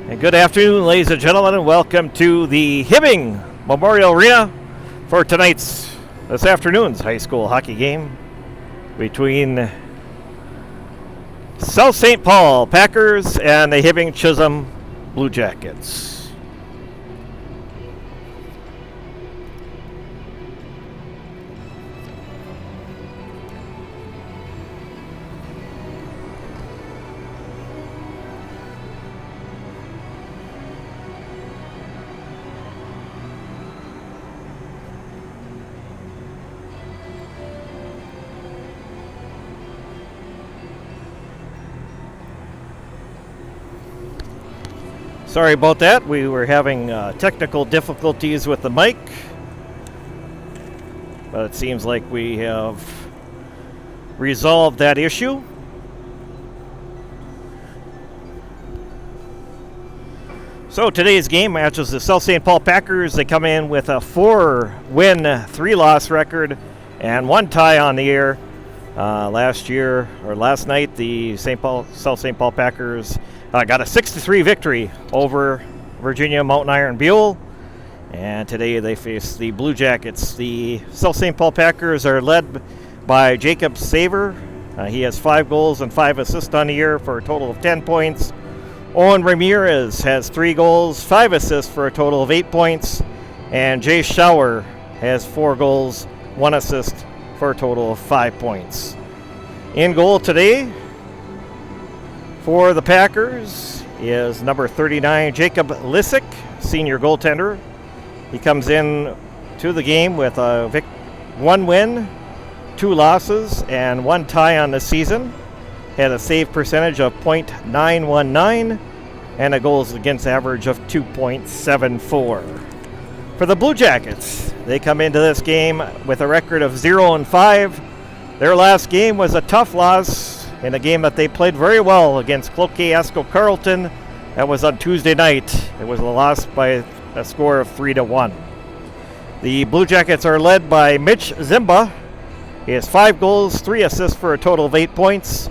And good afternoon, ladies and gentlemen, and welcome to the Hibbing Memorial Arena for this afternoon's high school hockey game between South St. Paul Packers and the Hibbing Chisholm Blue Jackets. Sorry about that. We were having technical difficulties with the mic, but it seems like we have resolved that issue. So today's game matches the South St. Paul Packers. They come in with a 4-win, 3-loss record and 1 tie on the year. Last night, the South St. Paul Packers got a 6-3 victory over Virginia Mountain Iron Buell, and today they face the Blue Jackets. The South St. Paul Packers are led by Jacob Saver. He has 5 goals and 5 assists on the year for a total of 10 points. Owen Ramirez has 3 goals, 5 assists for a total of 8 points, and Jay Schauer has 4 goals, 1 assist for a total of 5 points. In goal today for the Packers is number 39, Jacob Lissick, senior goaltender. He comes in to the game with a 1 win, 2 losses, and 1 tie on the season. Had a save percentage of .919 and a goals against average of 2.74. For the Blue Jackets, they come into this game with a record of 0-5. Their last game was a tough loss in a game that they played very well against Cloquet Esco Carleton. That was on Tuesday night. It was a loss by a score of 3-1. The Blue Jackets are led by Mitch Zimba. He has 5 goals, 3 assists for a total of 8 points.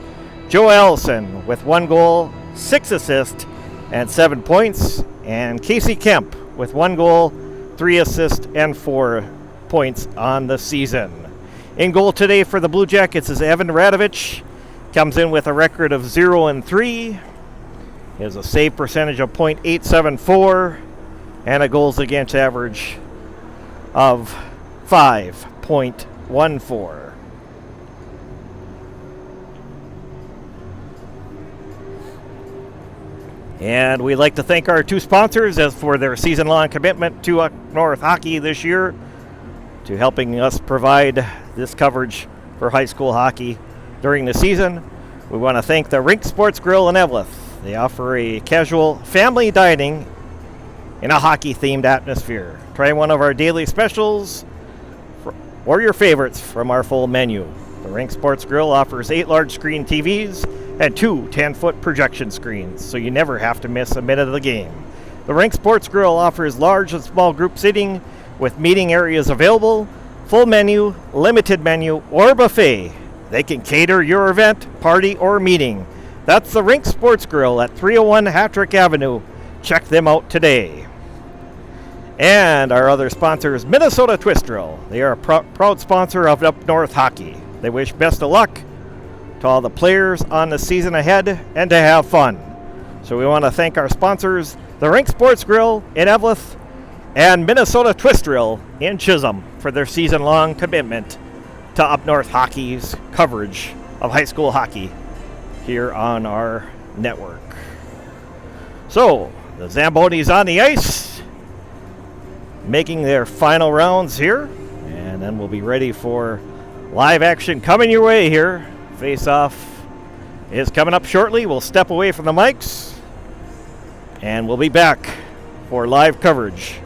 Joe Allison with 1 goal, 6 assists, and 7 points. And Casey Kemp with 1 goal, 3 assists, and 4 points on the season. In goal today for the Blue Jackets is Evan Radovich. Comes in with a record of 0-3. He has a save percentage of .874 and a goals against average of 5.14. And we'd like to thank our 2 sponsors as for their season-long commitment to Up North Hockey this year, to helping us provide this coverage for high school hockey during the season. We want to thank the Rink Sports Grill in Eveleth. They offer a casual family dining in a hockey-themed atmosphere. Try one of our daily specials or your favorites from our full menu. The Rink Sports Grill offers 8 large screen TVs and 2 10-foot projection screens, so you never have to miss a minute of the game. The Rink Sports Grill offers large and small group seating with meeting areas available, full menu, limited menu, or buffet. They can cater your event, party, or meeting. That's the Rink Sports Grill at 301 Hattrick Avenue. Check them out today. And our other sponsor is Minnesota Twist Drill. They are a proud sponsor of Up North Hockey. They wish best of luck to all the players on the season ahead and to have fun. So we want to thank our sponsors, the Rink Sports Grill in Eveleth and Minnesota Twist Drill in Chisholm, for their season-long commitment to Up North Hockey's coverage of high school hockey here on our network. So, the Zambonis on the ice, making their final rounds here, and then we'll be ready for live action coming your way here. Face-off is coming up shortly. We'll step away from the mics, and we'll be back for live coverage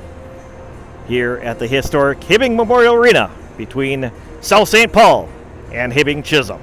here at the historic Hibbing Memorial Arena between South St. Paul and Hibbing Chisholm.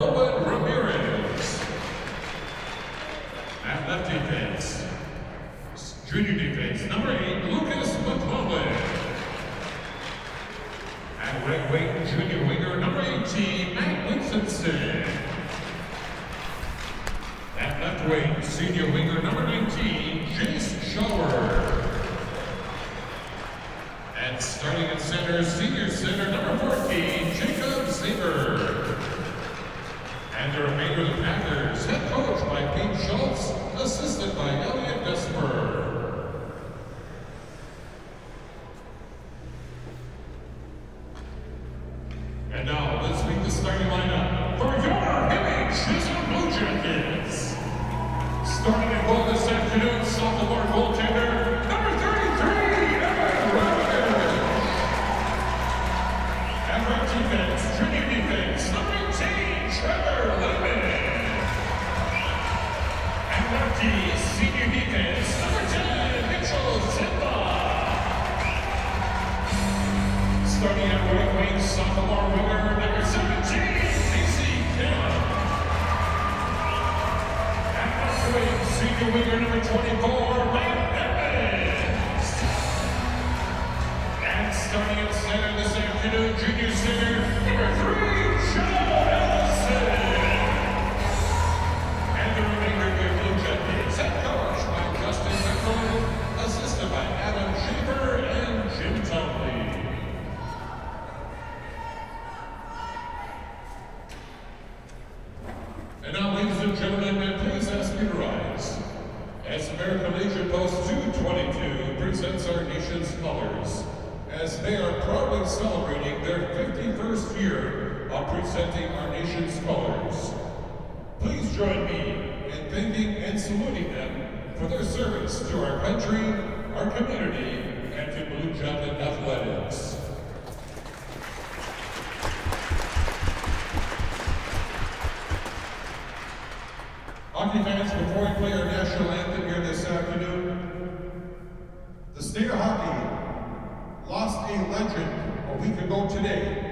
Ramirez. At left defense, junior defense, number 8, Lucas McClellan. At right wing, junior winger, number 18, Matt Winston. At left wing, senior winger, number 19, Jace Shower. And starting at center, senior center, number 14, Jacob Zaber. And the remainder of the Packers, head coach by Pete Schultz, assisted by Elliot Vesper. And now, let's meet the starting lineup for your Hibbing Chisholm Blue Jackets. Starting at goal this afternoon, sophomore goaltender, number 33, Evan Rogers. At right defense, junior defense, number 18, Trevor Lemon. At lefty, senior defense, number 10, Mitchell Simba. Starting at right wing, sophomore winger, number 17, Casey Kemp. At left wing, senior winger, number 24, Mike Evans. And starting at center this afternoon, junior center, number 3, Joe Ellison. And the remainder of your Blue Jackets, head coach by Justin McCoy, assisted by Adam Shaver and Jim Townley. And now, ladies and gentlemen, please ask me to rise. As American Legion Post 222 presents our nation's colors, as they are proudly celebrating their 51st year of presenting our nation's colors. Please join me in thanking and saluting them for their service to our country, our community, and to Blue Jacket athletics. Hockey fans, before we play our national anthem here this afternoon, the state of hockey lost a legend a week ago today.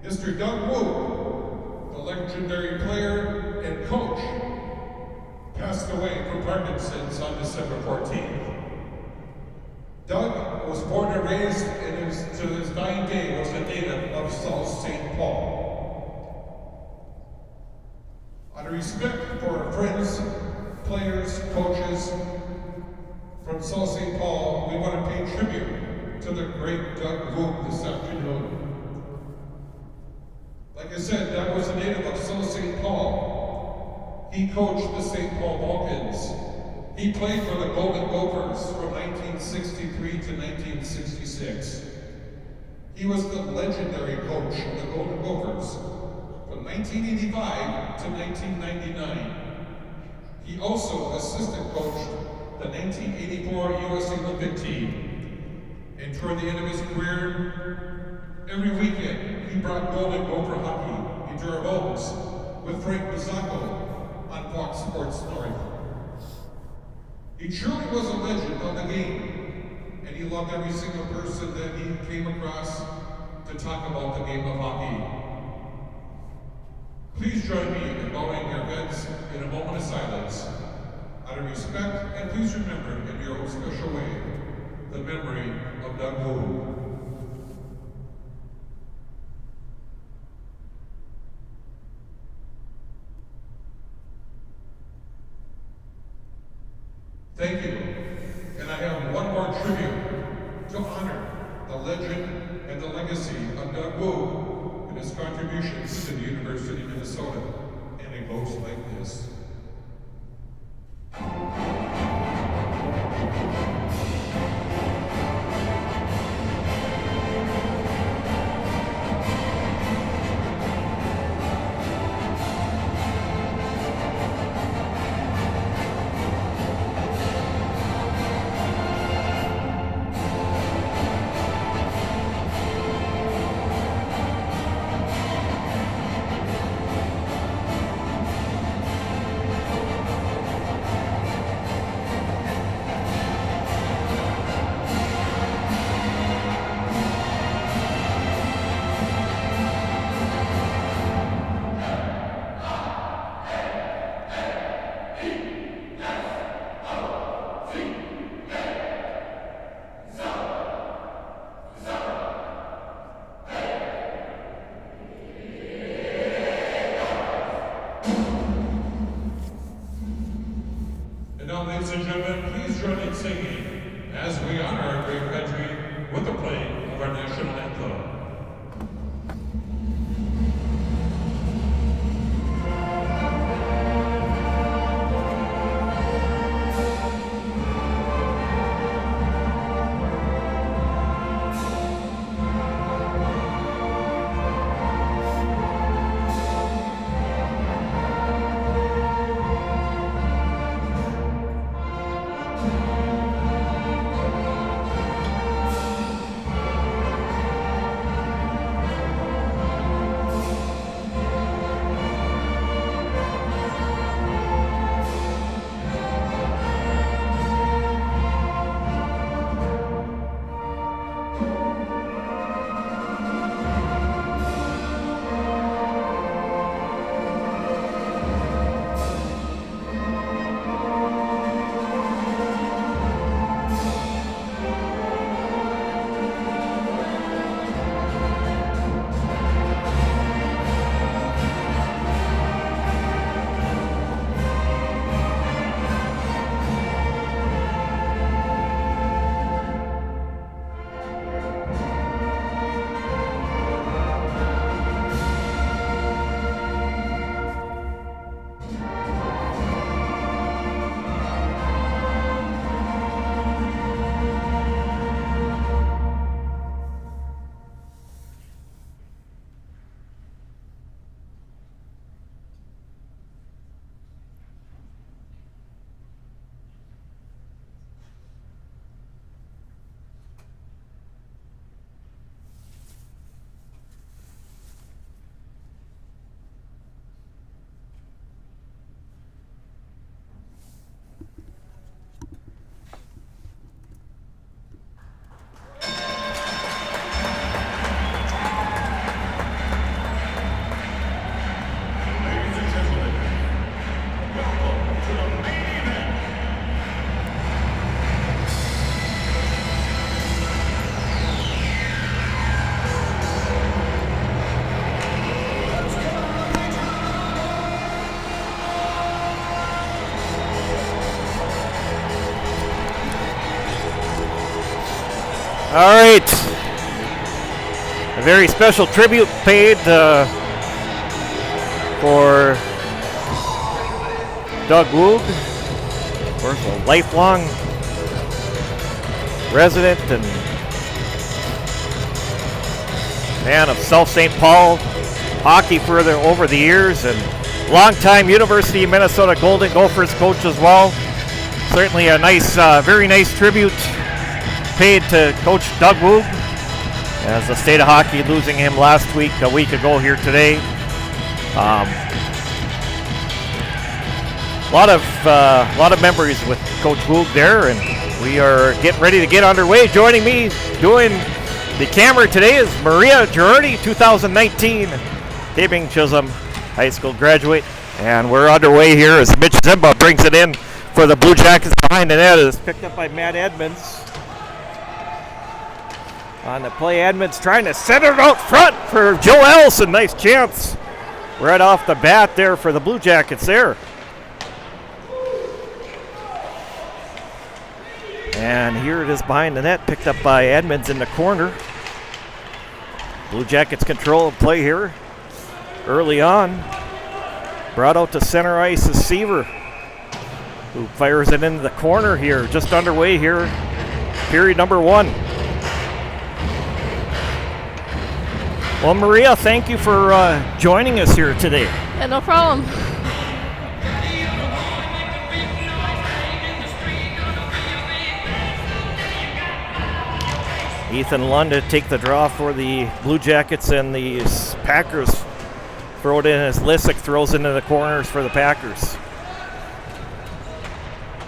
Mr. Doug Woog, the legendary player and coach, passed away from Parkinson's on December 14th. Doug was born and raised and to his dying day was a native of South St. Paul. Out of respect for our friends, players, coaches from South St. Paul, we want to pay tribute to the great Doug Woog this afternoon. Like I said, Doug was a native of South St. Paul. He coached the St. Paul Vulcans. He played for the Golden Gophers from 1963 to 1966. He was the legendary coach of the Golden Gophers from 1985 to 1999. He also assistant coached the 1984 U.S. Olympic team. And toward the end of his career, every weekend he brought Golden Gopher hockey into our homes with Frank Mazzacco on Fox Sports North. He truly was a legend of the game, and he loved every single person that he came across to talk about the game of hockey. Please join me in bowing your heads in a moment of silence, out of respect, and please remember in your own special way, the memory of Doug Woog. Thank you. And I have one more tribute to honor the legend and the legacy of Doug Woog and his contributions to the University of Minnesota. And it goes like this. and gentlemen, please join in singing as we honor our great country with the playing of our national anthem. All right. A very special tribute paid for Doug Woog, of course, a lifelong resident and man of South St. Paul hockey over the years, and longtime University of Minnesota Golden Gophers coach as well. Certainly a nice, very nice tribute paid to Coach Doug Woog, as the state of hockey losing him a week ago here today. A lot of memories with Coach Woog there, and we are getting ready to get underway. Joining me doing the camera today is Maria Girardi, 2019 Hibbing Chisholm High School graduate, and we're underway here as Mitch Zimba brings it in for the Blue Jackets behind the net. It's picked up by Matt Edmonds. On the play, Edmonds trying to center it out front for Joe Ellison. Nice chance right off the bat there for the Blue Jackets there. And here it is behind the net, picked up by Edmonds in the corner. Blue Jackets control of play here early on. Brought out to center ice is Seaver, who fires it into the corner here, just underway here, period number 1. Well, Maria, thank you for joining us here today. Yeah, no problem. Ethan Lund to take the draw for the Blue Jackets, and the Packers throw it in as Lissick throws into the corners for the Packers.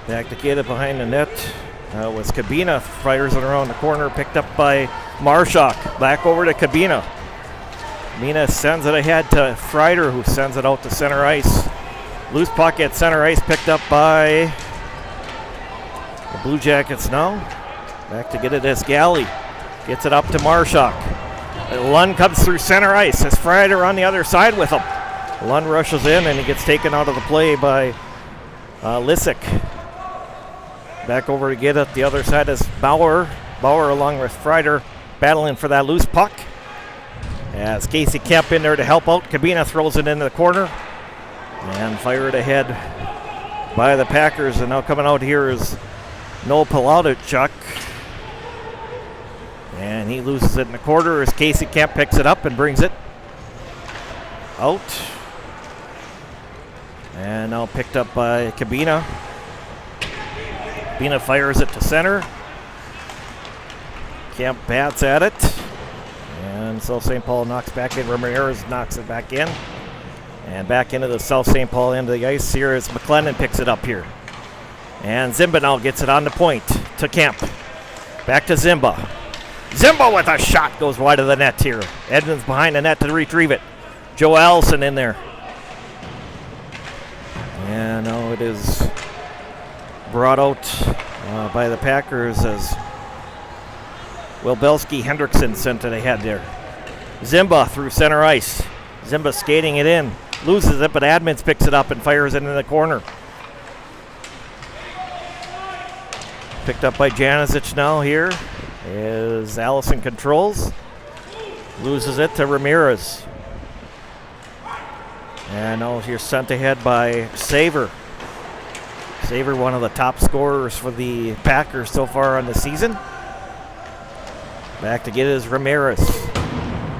Back to get it behind the net was Cabina, fires it around the corner, picked up by Marshak. Back over to Cabina. Mina sends it ahead to Freider, who sends it out to center ice. Loose puck at center ice, picked up by the Blue Jackets now. Back to get it as Galley. Gets it up to Marshak. Lund comes through center ice. Has Freider on the other side with him. Lund rushes in, and he gets taken out of the play by Lissick. Back over to get it. The other side is Bauer. Bauer along with Freider battling for that loose puck. As Casey Kemp in there to help out. Cabina throws it into the corner. And fired ahead by the Packers. And now coming out here is Noel Palaudichuk. And he loses it in the quarter as Casey Kemp picks it up and brings it out. And now picked up by Cabina. Cabina fires it to center. Kemp bats at it. And South St. Paul knocks back in. Ramirez knocks it back in. And back into the South St. Paul end of the ice here as McLennan picks it up here. And Zimba now gets it on the point to Kemp. Back to Zimba. Zimba with a shot goes wide of the net here. Edmonds behind the net to retrieve it. Joe Allison in there. And now it is brought out by the Packers as Wilbelski Hendrickson sent it ahead there. Zimba through center ice. Zimba skating it in. Loses it, but Edmonds picks it up and fires it in the corner. Picked up by Janicic now here. As Allison controls. Loses it to Ramirez. And now here sent ahead by Saver. Saver, one of the top scorers for the Packers so far on the season. Back to get it is Ramirez.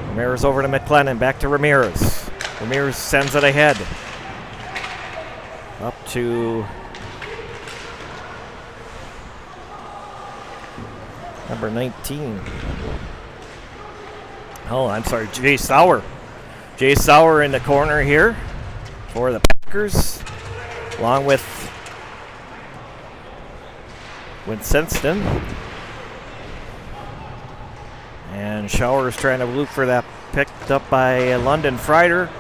Ramirez over to McLennan. Back to Ramirez. Ramirez sends it ahead. Up to number 19. Oh, I'm sorry, Jay Sauer. Jay Sauer in the corner here for the Packers, along with Winsenston. And Schauer's trying to loop for that, picked up by London Freider.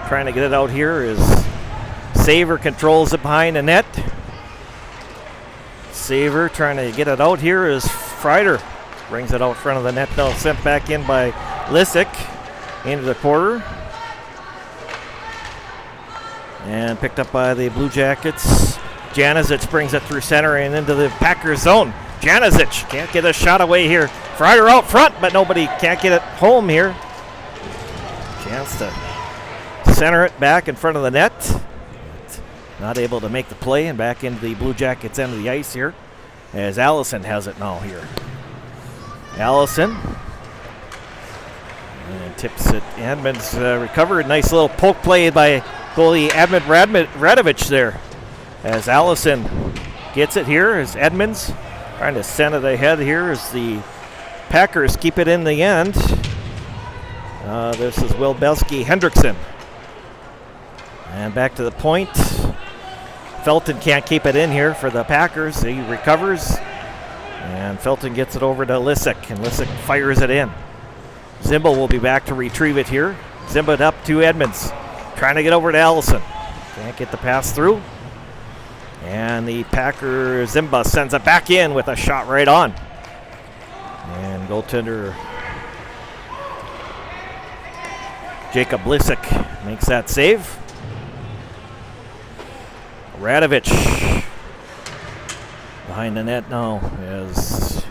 Trying to get it out here is Saver controls it behind the net. Saver trying to get it out here is Freider. Brings it out front of the net now, sent back in by Lissick into the quarter. And picked up by the Blue Jackets. Janicic brings it through center and into the Packers zone. Janicic can't get a shot away here. Freider out front, but nobody can't get it home here. Chance to center it back in front of the net. Not able to make the play, and back into the Blue Jackets end of the ice here as Allison has it now here. Allison. And tips it. Edmonds recovered. Nice little poke play by goalie Edmund Radovich there. As Allison gets it here as Edmonds trying to send it ahead here as the Packers keep it in the end. This is Wilbelski Hendrickson. And back to the point. Felton can't keep it in here for the Packers. He recovers. And Felton gets it over to Lissick. And Lissick fires it in. Zimba will be back to retrieve it here. Zimba up to Edmonds. Trying to get over to Allison. Can't get the pass through. And the Packer Zimba sends it back in with a shot right on. And goaltender Jacob Lissick makes that save. Radovich behind the net now is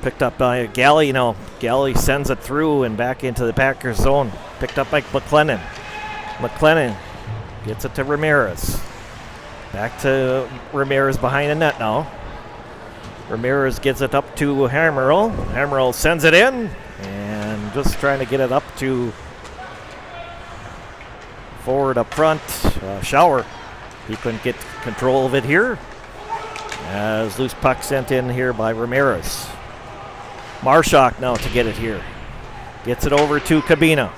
picked up by Galley now. Galley sends it through and back into the Packers zone. Picked up by McLennan. McLennan gets it to Ramirez. Back to Ramirez behind the net now. Ramirez gets it up to Hammerl. Hammerl sends it in and just trying to get it up to forward up front. Schauer. He couldn't get control of it here. As loose puck sent in here by Ramirez. Marshak now to get it here. Gets it over to Cabina.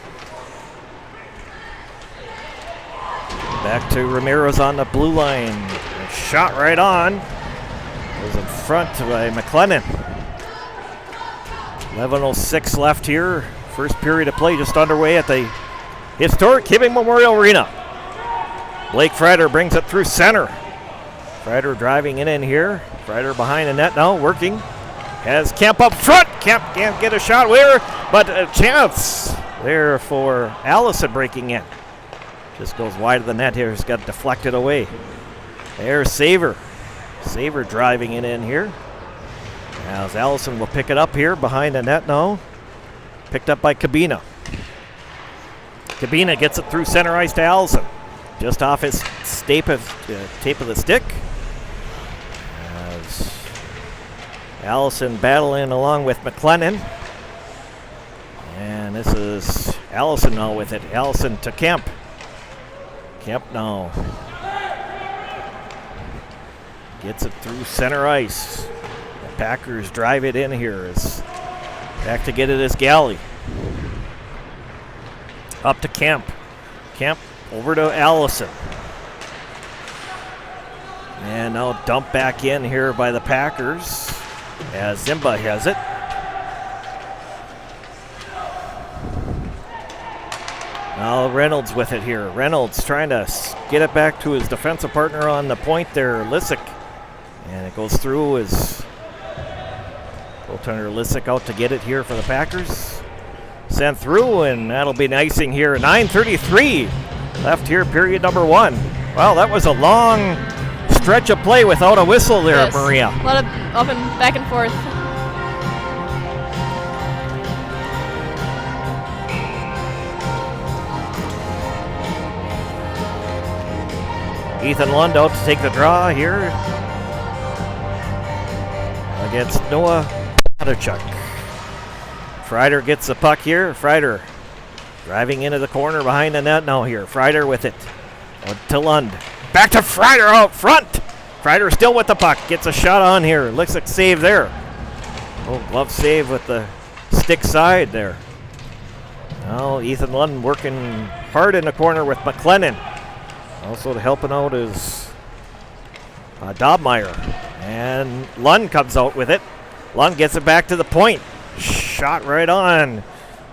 Back to Ramirez on the blue line. A shot right on. Goes in front by McLennan. 11:06 left here. First period of play just underway at the historic Hibbing Memorial Arena. Blake Freider brings it through center. Freider driving it in here. Freider behind the net now, working. Has Kemp up front. Kemp can't get a shot where, but a chance there for Allison breaking in. Just goes wide of the net here. He's got deflected away. There's Saver. Saver driving it in here. As Allison will pick it up here behind the net now. Picked up by Cabina. Cabina gets it through center ice to Allison. Just off his tape of the stick. As Allison battling along with McLennan. And this is Allison now with it. Allison to Kemp. Kemp now. Gets it through center ice. The Packers drive it in here. Back to get it is Galley. Up to Kemp. Kemp over to Allison. And now dumped back in here by the Packers as Zimba has it. Now Reynolds with it here. Reynolds trying to get it back to his defensive partner on the point there, Lissick. And it goes through his goaltender Lissick out to get it here for the Packers. Sent through, and that'll be an icing here. 9:33 left here, period number 1. Wow, that was a long stretch of play without a whistle there, yes. Maria. A lot of up and back and forth. Ethan Lund out to take the draw here against Noah Padachuk. Freider gets the puck here. Freider driving into the corner behind the net now here. Freider with it. To Lund. Back to Freider out front. Freider still with the puck. Gets a shot on here. Looks like save there. Oh, glove save with the stick side there. Now Ethan Lund working hard in the corner with McLennan. Also helping out is Dobmeyer. And Lund comes out with it. Lund gets it back to the point. Shot right on.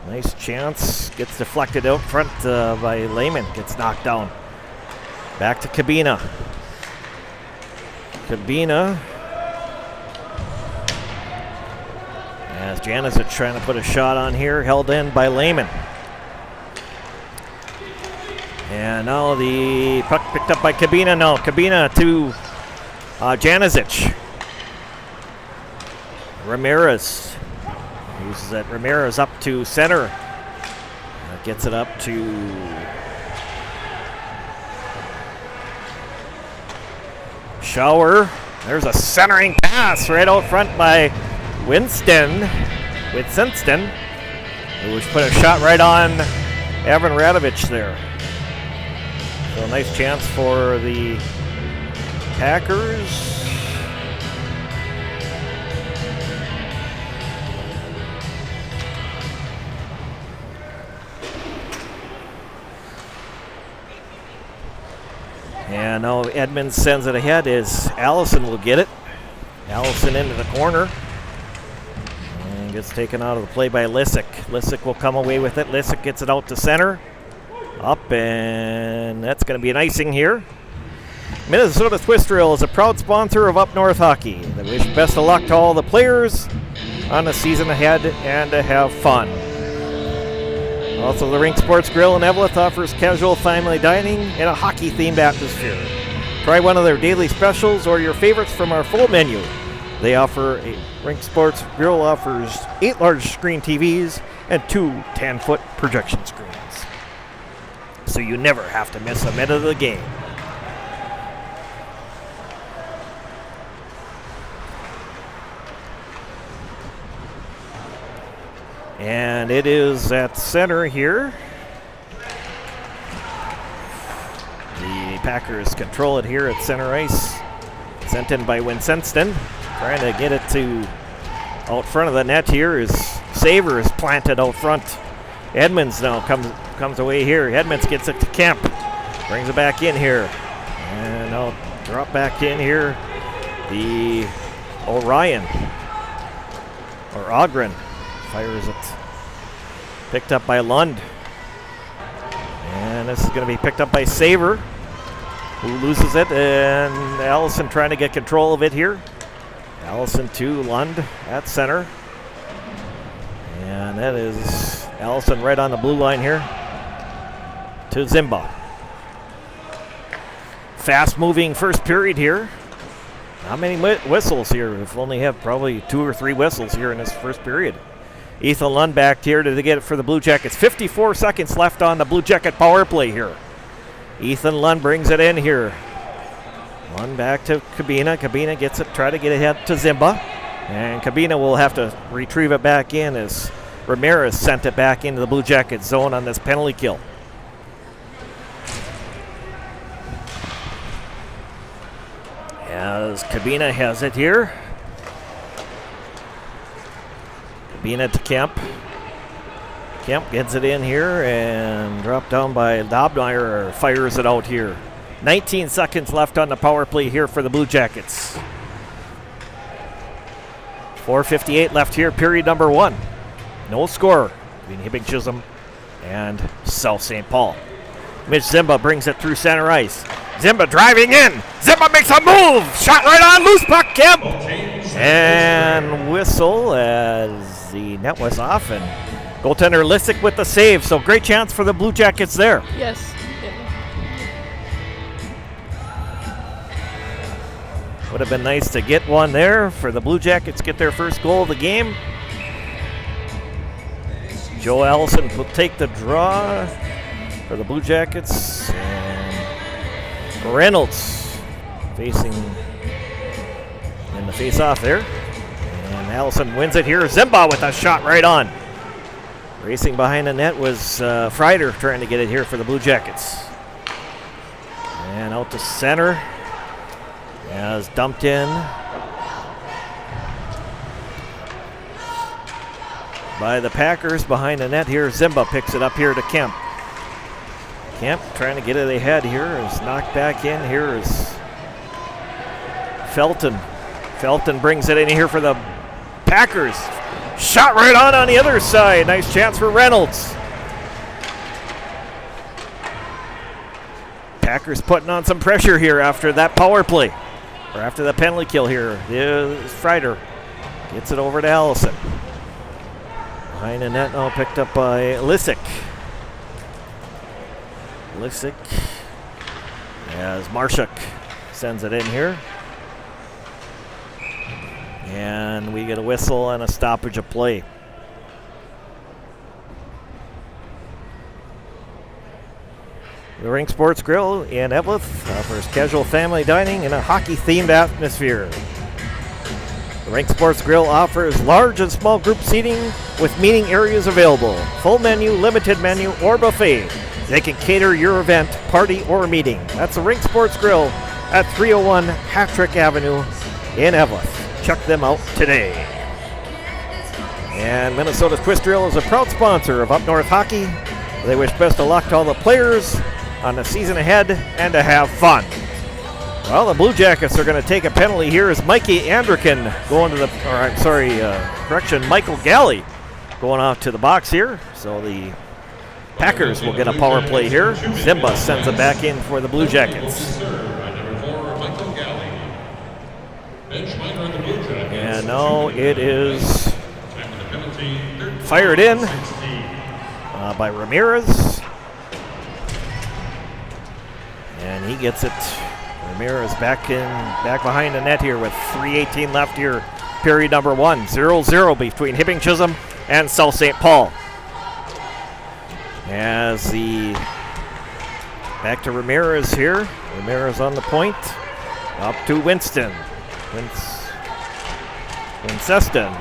Nice chance. Gets deflected out front by Lehman. Gets knocked down. Back to Cabina. Cabina. As Janicic trying to put a shot on here. Held in by Lehman. And now the puck picked up by Cabina. No, Cabina to Janicic. Ramirez uses it. Ramirez up to center. Gets it up to Schauer. There's a centering pass right out front by Winston, who put a shot right on Evan Radovich there. So a nice chance for the Packers. And now Edmonds sends it ahead as Allison will get it. Allison into the corner. And gets taken out of the play by Lissick. Lissick will come away with it. Lissick gets it out to center. Up, and that's going to be an icing here. Minnesota Swiss Drill is a proud sponsor of Up North Hockey. They wish best of luck to all the players on the season ahead and to have fun. Also, the Rink Sports Grill in Eveleth offers casual family dining in a hockey-themed atmosphere. Try one of their daily specials or your favorites from our full menu. They offer Rink Sports Grill offers 8 large screen TVs and 2 10-foot projection screens. So you never have to miss a minute of the game. And it is at center here. The Packers control it here at center ice. Sent in by Winsenston. Trying to get it to out front of the net here is Saver is planted out front. Edmonds now comes away here. Edmonds gets it to Kemp. Brings it back in here. And now drop back in here. The Orion. Or Ogren fires it. Picked up by Lund. And this is going to be picked up by Saver, who loses it. And Allison trying to get control of it here. Allison to Lund at center. And that is Allison right on the blue line here to Zimba. Fast moving first period here. Not many whistles here. We've only have probably 2 or 3 whistles here in this first period. Ethan Lund back here to get it for the Blue Jackets. 54 seconds left on the Blue Jacket power play here. Ethan Lund brings it in here. Lund back to Kabina. Kabina gets it, try to get ahead to Zimba. And Kabina will have to retrieve it back in as Ramirez sent it back into the Blue Jacket zone on this penalty kill. As Kabina has it here. Kabina to Kemp. Kemp gets it in here and dropped down by Dobmeyer, fires it out here. 19 seconds left on the power play here for the Blue Jackets. 4:58 left here, period number 1. No score between Hibbing Chisholm and South St. Paul. Mitch Zimba brings it through center ice. Zimba driving in. Zimba makes a move. Shot right on, loose puck, Kemp. And whistle as the net was off, and goaltender Lissick with the save. So great chance for the Blue Jackets there. Yes. Yeah. Would have been nice to get one there for the Blue Jackets, get their first goal of the game. Joe Allison will take the draw for the Blue Jackets. And Reynolds facing in the face-off there. And Allison wins it here. Zimba with a shot right on. Racing behind the net was Freider trying to get it here for the Blue Jackets. And out to center. As dumped in by the Packers behind the net here. Zimba picks it up here to Kemp. Kemp trying to get it ahead here. Is knocked back in. Here is Felton. Felton brings it in here for the Packers. Shot right on the other side. Nice chance for Reynolds. Packers putting on some pressure here after that power play. Or after the penalty kill here. Freider gets it over to Allison. Behind the net now picked up by Lissick. Lissick as Marshak sends it in here. And we get a whistle and a stoppage of play. The Rink Sports Grill in Eveleth offers casual family dining in a hockey-themed atmosphere. The Rink Sports Grill offers large and small group seating with meeting areas available. Full menu, limited menu, or buffet. They can cater your event, party, or meeting. That's the Rink Sports Grill at 301 Hattrick Avenue in Eveleth. Check them out today. And Minnesota's Twist Drill is a proud sponsor of Up North Hockey. They wish best of luck to all the players on the season ahead and to have fun. Well, the Blue Jackets are going to take a penalty here as Mikey Anderkin going to the, Michael Galley going out to the box here. So the Packers will get a power play here. Zimba sends it back in for the Blue Jackets. And now it is fired in by Ramirez. And he gets it. Ramirez back behind the net here with 3:18 left here. Period number 1. 0-0 between Hibbing Chisholm and South St. Paul. As the back to Ramirez here. Ramirez on the point. Up to Winston. Winceston.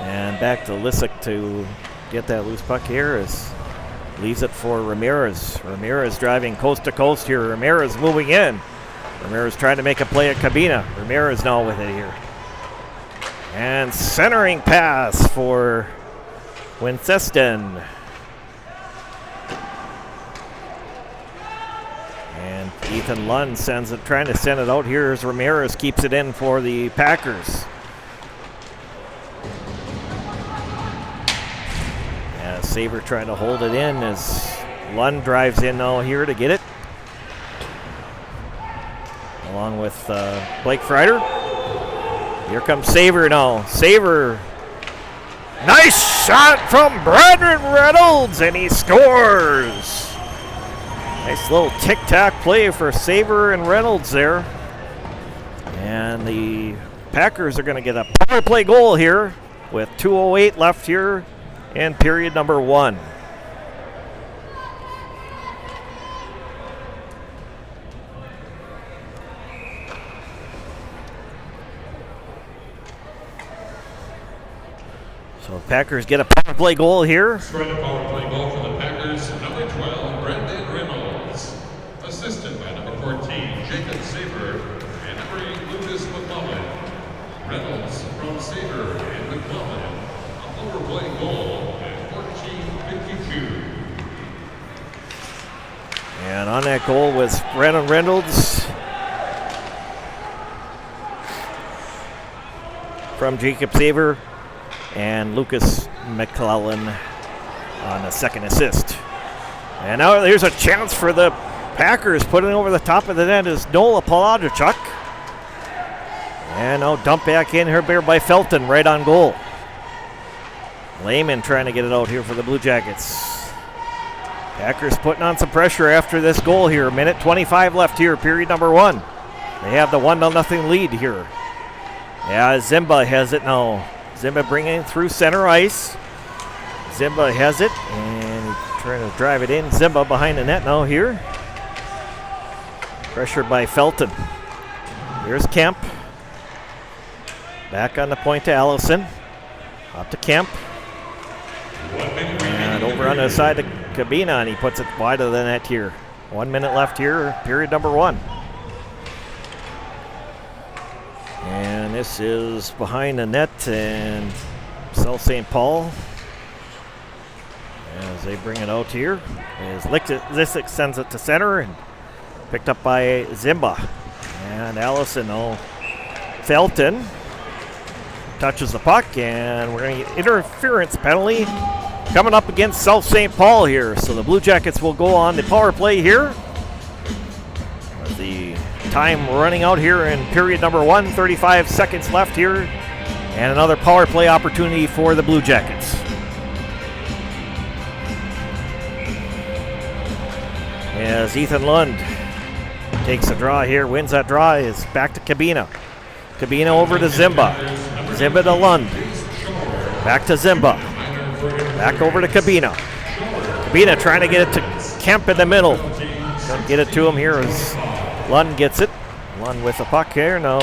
And back to Lissick to get that loose puck here as leaves it for Ramirez. Ramirez driving coast to coast here. Ramirez moving in. Ramirez trying to make a play at Cabina. Ramirez now with it here. And centering pass for Winceston. And Ethan Lund trying to send it out here as Ramirez keeps it in for the Packers. Saver trying to hold it in as Lund drives in now here to get it. Along with Blake Freider. Here comes Saver now. Saver. Nice shot from Brandon Reynolds, and he scores. Nice little tic-tac play for Saver and Reynolds there. And the Packers are going to get a power play goal here with 2:08 left here in period number 1. So the Packers get a power play goal here. Scoring a power play goal for the Packers, number 12, Brandon Reynolds. Assisted by number 14, Jacob Saber, and number 8, Lucas McClellan. Reynolds from Saber and McClellan. A power play goal at 14:52. And on that goal was Brandon Reynolds from Jacob Saver and Lucas McClellan on the second assist. And now there's a chance for the Packers. Putting over the top of the net is Nola Polodachuk. And now dump back in here by Felton right on goal. Lehman trying to get it out here for the Blue Jackets. Packers putting on some pressure after this goal here. Minute 25 left here, period number 1. They have the 1-0 lead here. Yeah, Zimba has it now. Zimba bringing it through center ice. Zimba has it, and he's trying to drive it in. Zimba behind the net now here. Pressured by Felton. Here's Kemp. Back on the point to Allison. Up to Kemp. And over on the side to Cabina, and he puts it wide of the net here. 1 minute left here, period number 1. And this is behind the net, and South St. Paul, as they bring it out here, as Lisick sends it to center and picked up by Zimba. And Allison, Felton touches the puck, and we're going to get interference penalty coming up against South St. Paul here. So the Blue Jackets will go on the power play here. The time running out here in period number 1, 35 seconds left here, and another power play opportunity for the Blue Jackets. As Ethan Lund takes a draw here, wins that draw, is back to Cabina. Cabina over to Zimba. Zimba to Lund. Back to Zimba. Back over to Cabina. Cabina trying to get it to Kemp in the middle. Don't get it to him here as Lund gets it. Lund with the puck here. Now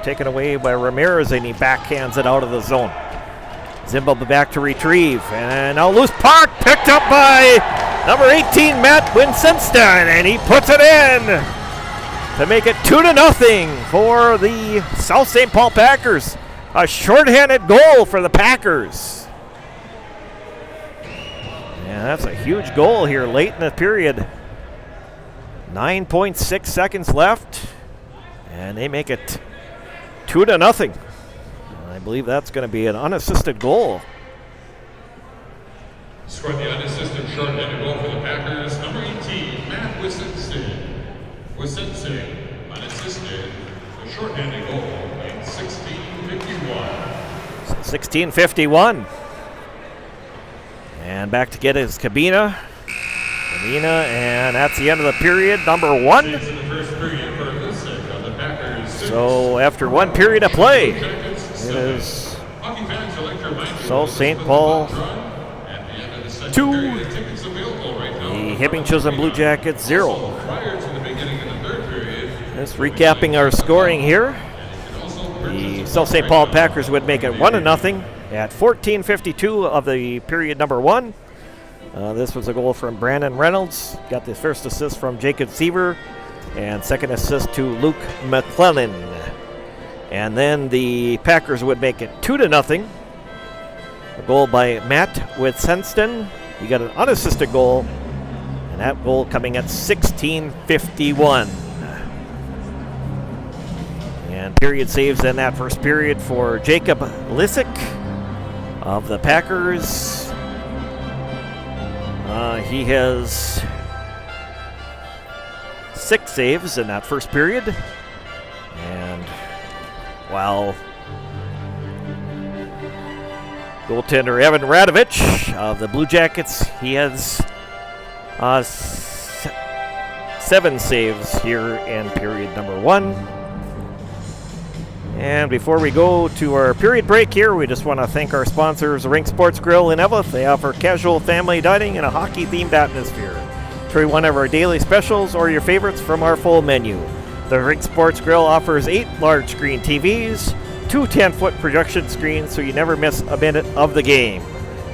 taken away by Ramirez, and he backhands it out of the zone. Zimba back to retrieve. And now loose puck picked up by number 18, Matt Winsenston, and he puts it in to make it 2-0 for the South St. Paul Packers. A shorthanded goal for the Packers. Yeah, that's a huge goal here late in the period. 9.6 seconds left, and they make it 2-0. I believe that's going to be an unassisted goal. Scored the unassisted shorthanded goal for the Packers, number 18, Matt Wisenson. Unassisted, a shorthanded goal in 16:51. 16:51. And back to get his Cabina. And that's the end of the period, number 1. So after 1 period of play, it is South St. Paul 2, the Hibbing Chisholm Blue Jackets 0. Just recapping our scoring here. The South St. Paul Packers would make it 1-0 at 14:52 of the period number 1. This was a goal from Brandon Reynolds. Got the first assist from Jacob Seaver, and second assist to Luke McClellan. And then the Packers would make it 2-0. A goal by Matt Winsenston. He got an unassisted goal, and that goal coming at 16:51. And period saves in that first period for Jacob Lisick of the Packers. He has 6 saves in that first period. And while goaltender Evan 7 saves here in period number 1. And before we go to our period break here, we just want to thank our sponsors, the Rink Sports Grill in Eveleth. They offer casual family dining in a hockey-themed atmosphere. Try one of our daily specials or your favorites from our full menu. The Rink Sports Grill offers 8 large screen TVs, 2 10-foot projection screens so you never miss a minute of the game.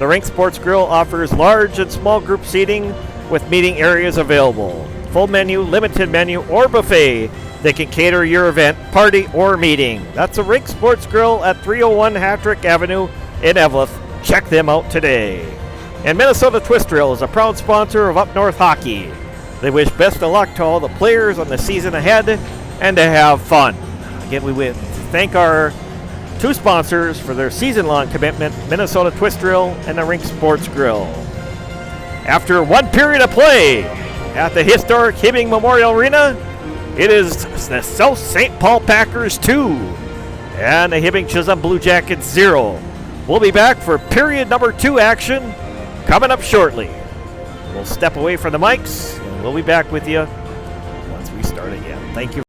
The Rink Sports Grill offers large and small group seating with meeting areas available. Full menu, limited menu, or buffet. They can cater your event, party, or meeting. That's the Rink Sports Grill at 301 Hattrick Avenue in Eveleth. Check them out today. And Minnesota Twist Drill is a proud sponsor of Up North Hockey. They wish best of luck to all the players on the season ahead and to have fun. Again, we would thank our 2 sponsors for their season-long commitment, Minnesota Twist Drill and the Rink Sports Grill. After 1 period of play at the historic Hibbing Memorial Arena, it is the South St. Paul Packers 2 and the Hibbing Chisholm Blue Jackets 0. We'll be back for period number 2 action coming up shortly. We'll step away from the mics and we'll be back with you once we start again. Thank you.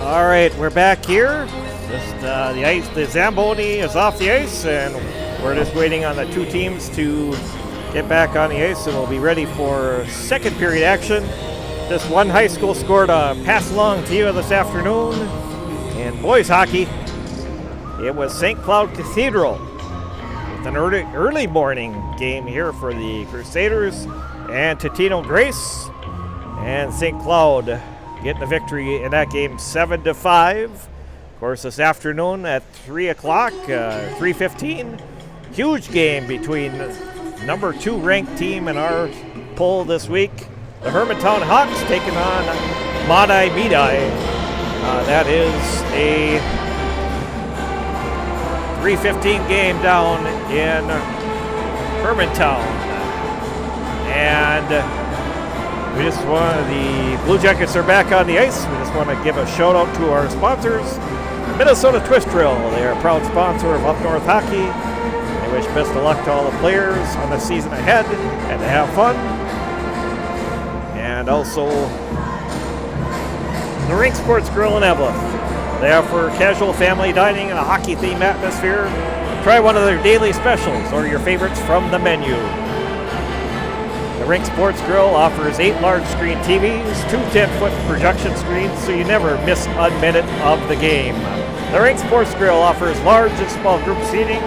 All right, we're back here. Just the ice, the Zamboni is off the ice, and we're just waiting on the two teams to get back on the ice, and we'll be ready for second period action. Just one high school scored a pass along to you this afternoon. In boys hockey, it was St. Cloud Cathedral with an early morning game here for the Crusaders and Totino Grace, and St. Cloud getting the victory in that game 7-5. Of course, this afternoon at 3 o'clock, 3:15, huge game between number 2 ranked team in our poll this week, the Hermantown Hawks, taking on Madai Medai. That is a 3:15 game down in Hermantown. And we just want the Blue Jackets are back on the ice. We just want to give a shout out to our sponsors, Minnesota Twist Drill. They are a proud sponsor of Up North Hockey. They wish best of luck to all the players on the season ahead and to have fun. And also the Rink Sports Grill in Evelyn. They offer casual family dining in a hockey-themed atmosphere. Try one of their daily specials or your favorites from the menu. The Rink Sports Grill offers 8 large screen TVs, 2 10-foot projection screens, so you never miss a minute of the game. The Rink Sports Grill offers large and small group seating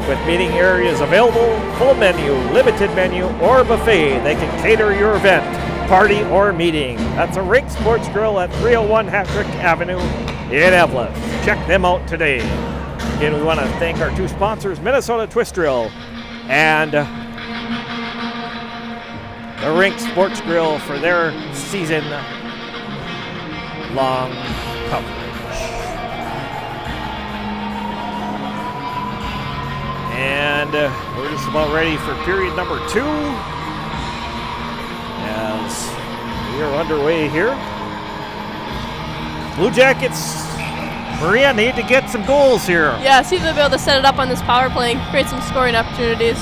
with meeting areas available, full menu, limited menu, or buffet. They can cater your event, party, or meeting. That's a Rink Sports Grill at 301 Hattrick Avenue in Evelyn. Check them out today. Again, we want to thank our two sponsors, Minnesota Twist Drill and the Rink Sports Grill, for their season-long coverage. And we're just about ready for period number 2 as we are underway here. Blue Jackets, Maria, need to get some goals here. Yeah, see if they'll be able to set it up on this power play and create some scoring opportunities.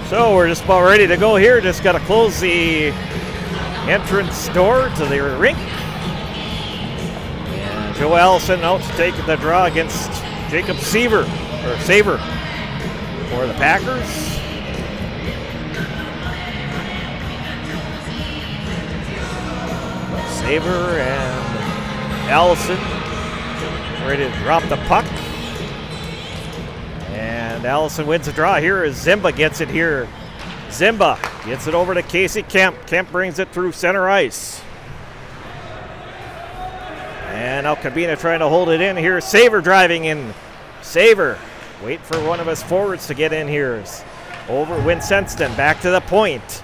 So we're just about ready to go here. Just got to close the entrance door to the rink. And Joe Allison out to take the draw against Jacob Saver for the Packers. Saver and Allison ready to drop the puck. And Allison wins the draw here as Zimba gets it here. Zimba gets it over to Casey Kemp. Kemp brings it through center ice. And now Kabina trying to hold it in here. Saver driving in. Saver wait for one of his forwards to get in here. Over Winsenston, back to the point.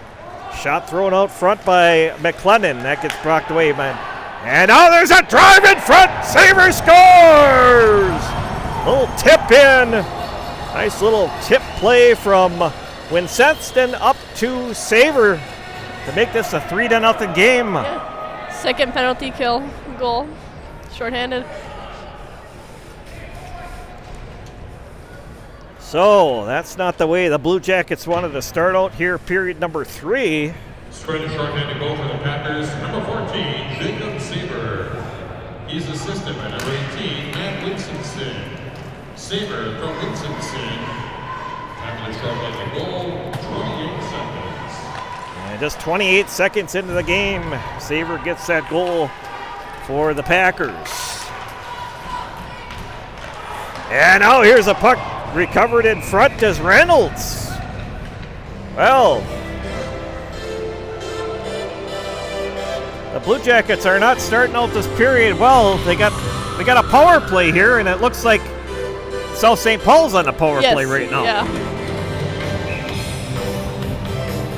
Shot thrown out front by McLennan. That gets blocked away, man. And now there's a drive in front. Saver scores! Little tip in. Nice little tip play from Winsenston up to Saver to make this a 3-0 game. Yeah. Second penalty kill goal. Shorthanded. So that's not the way the Blue Jackets wanted to start out here, period number 3. Straight a shorthanded goal for the Packers, number 14, Jacob Saver. He's assisted by number 18, Matt Winston. Saver from Winston. Time to shorthanded goal, 28 seconds. And just 28 seconds into the game, Saver gets that goal for the Packers. And now here's a puck recovered in front as Reynolds. Well, the Blue Jackets are not starting out this period well. They got a power play here, and it looks like South St. Paul's on the power play right now. Yeah.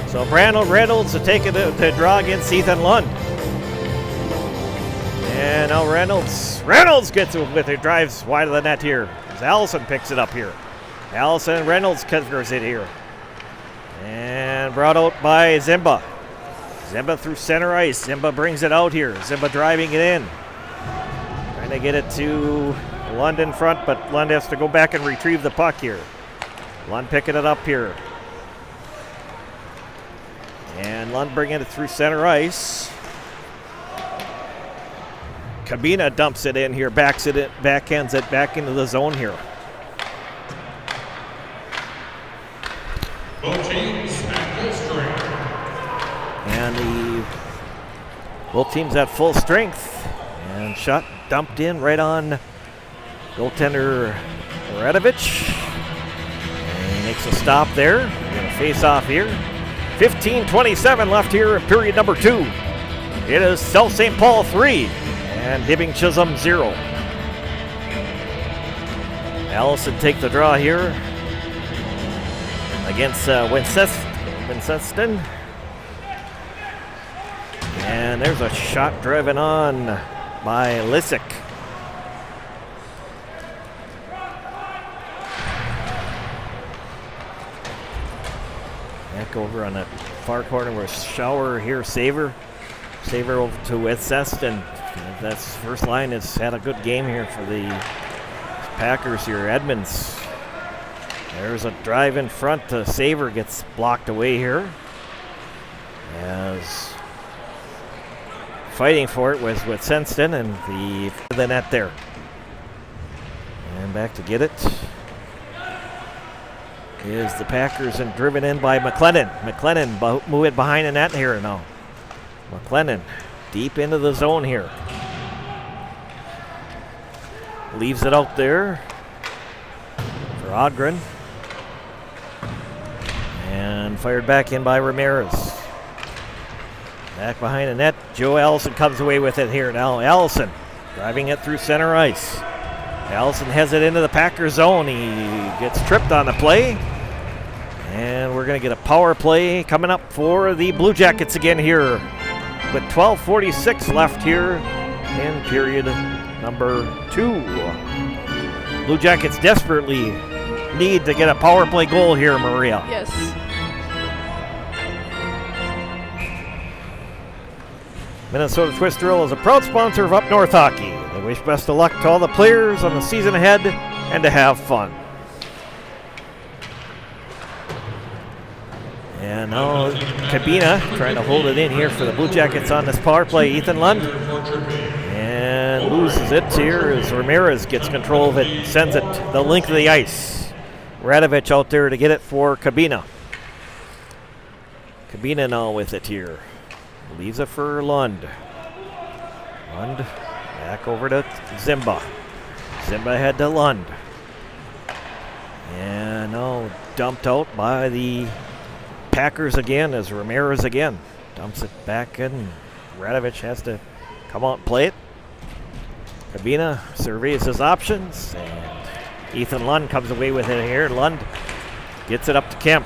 So Brandon Reynolds to take it to draw against Ethan Lund. And now Reynolds gets it with it, drives wide of the net here. As Allison picks it up here. Allison and Reynolds covers it here. And brought out by Zimba. Zimba through center ice. Zimba brings it out here. Zimba driving it in. Trying to get it to Lund in front, but Lund has to go back and retrieve the puck here. Lund picking it up here. And Lund bringing it through center ice. Kabina dumps it in here, backhands it back into the zone here. Both teams at full strength. And both teams at full strength. And shot dumped in right on goaltender Radovich. And he makes a stop there. We're going to face off here. 15:27 left here in period number 2. It is South St. Paul 3 and Hibbing Chisholm 0. Allison take the draw here against Winceston. And there's a shot driven on by Lissick. Back over on the far corner with Schauer here, Saver over to Winceston. That's first line has had a good game here for the Packers here. Edmonds. There's a drive in front. Saver gets blocked away here. As fighting for it was with Senston and the net there. And back to get it is the Packers and driven in by McLennan. McLennan moving behind the net here now. McLennan deep into the zone here. Leaves it out there for Odgren. And fired back in by Ramirez. Back behind the net, Joe Allison comes away with it here now. Allison driving it through center ice. Allison has it into the Packer zone. He gets tripped on the play. And we're going to get a power play coming up for the Blue Jackets again here with 12:46 left here in period number 2. Blue Jackets desperately need to get a power play goal here, Maria. Yes. Minnesota Twist Drill is a proud sponsor of Up North Hockey. They wish best of luck to all the players on the season ahead and to have fun. And now Kabina trying to hold it in here for the Blue Jackets on this power play. Ethan Lund. And loses it here as Ramirez gets control of it and sends it the length of the ice. Radovich out there to get it for Kabina. Kabina now with it here. Leaves it for Lund. Lund back over to Zimba. Zimba head to Lund. And now dumped out by the Packers again as Ramirez again dumps it back in. Radovich has to come out and play it. Kabina surveys his options and Ethan Lund comes away with it here. Lund gets it up to Kemp.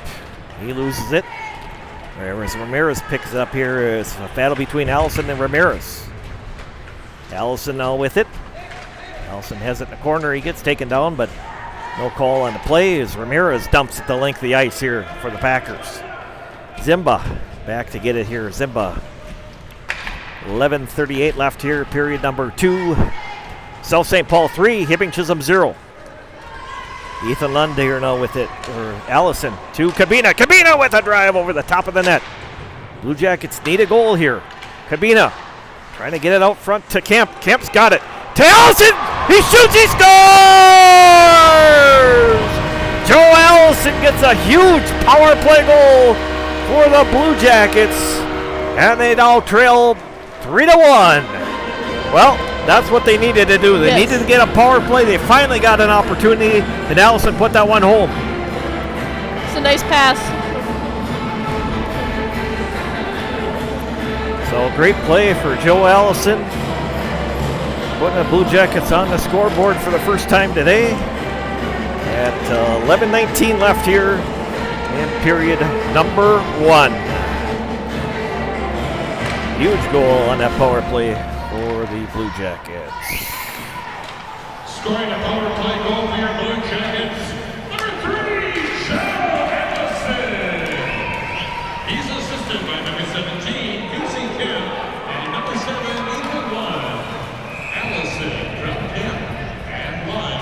He loses it. Whereas Ramirez picks it up here. It's a battle between Allison and Ramirez. Allison now with it. Allison has it in the corner. He gets taken down, but no call on the play as Ramirez dumps it the length of the ice here for the Packers. Zimba back to get it here. Zimba. 11:38 left here, period number 2. South St. Paul 3, Hibbing Chisholm 0. Ethan Lund here now with it, or Allison to Kabina. Kabina with a drive over the top of the net. Blue Jackets need a goal here. Kabina trying to get it out front to Kemp. Kemp's got it. To Allison! He shoots, he scores! Joe Allison gets a huge power play goal for the Blue Jackets. And they now trail 3-1. Well, that's what they needed to do. They needed to get a power play. They finally got an opportunity, and Allison put that one home. It's a nice pass. So great play for Joe Allison. Putting the Blue Jackets on the scoreboard for the first time today. At 11:19 left here in period number 1. Huge goal on that power play for the Blue Jackets. Scoring a power play goal for your Blue Jackets, number 3, Allison. He's assisted by number 17, QC Kemp, and number 7, Ethan Lund. Allison from Kemp and Lund.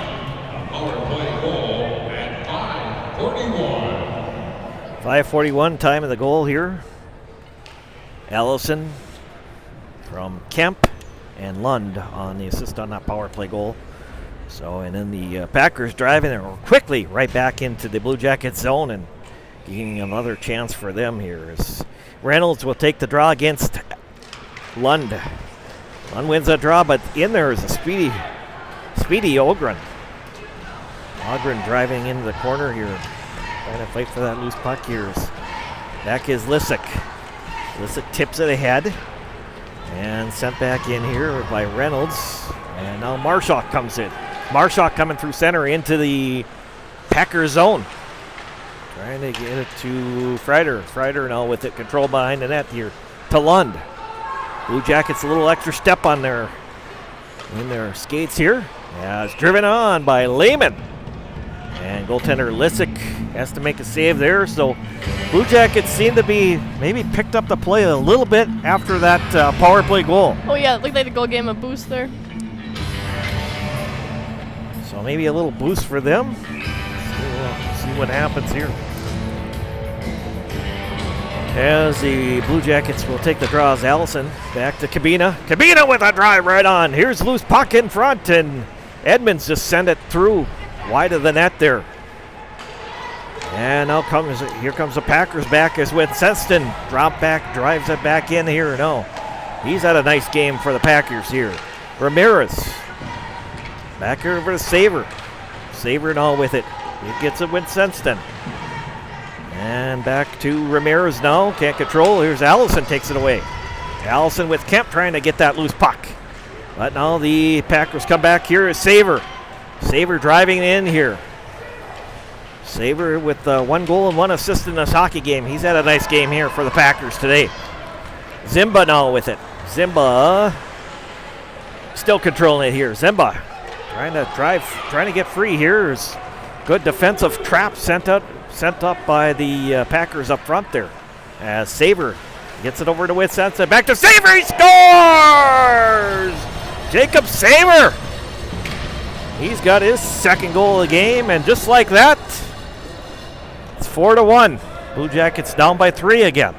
A power play goal at 5:41. 5:41 time of the goal here. Allison from Kemp, and Lund on the assist on that power play goal. So, and then the Packers driving it quickly right back into the Blue Jackets zone and getting another chance for them here. As Reynolds will take the draw against Lund. Lund wins that draw, but in there is a speedy Ogren. Ogren driving into the corner here, trying to fight for that loose puck here. Back is Lissick. Lissick tips it ahead and sent back in here by Reynolds. And now Marshak comes in. Marshak coming through center into the Packers zone. Trying to get it to Freider. Freider now with it controlled behind the net here to Lund. Blue Jackets a little extra step on their skates here. Yeah, it's driven on by Lehman. And goaltender Lissick has to make a save there. So Blue Jackets seem to be maybe picked up the play a little bit after that power play goal. Oh yeah, it looked like the goal gave him a boost there. So maybe a little boost for them. See what happens here. As the Blue Jackets will take the draws, Allison back to Cabina. Cabina with a drive right on. Here's loose puck in front, and Edmonds just sent it through wide of the net there. And now here comes the Packers back as with Senston. Drop back, drives it back in here. No, he's had a nice game for the Packers here. Ramirez back here over to Saver. Saver now with it. He gets it with Senston. And back to Ramirez now. Can't control. Here's Allison, takes it away. Allison with Kemp trying to get that loose puck. But now the Packers come back here as Saver. Saver driving in here. Saver with 1 goal and 1 assist in this hockey game. He's had a nice game here for the Packers today. Zimba now with it. Zimba still controlling it here. Zimba trying to get free here. Is good defensive trap sent up by the Packers up front there. As Saver gets it over to Witsensa. Back to Saver. He scores! Jacob Saver. He's got his 2nd goal of the game, and just like that, it's 4-1. Blue Jackets down by 3 again.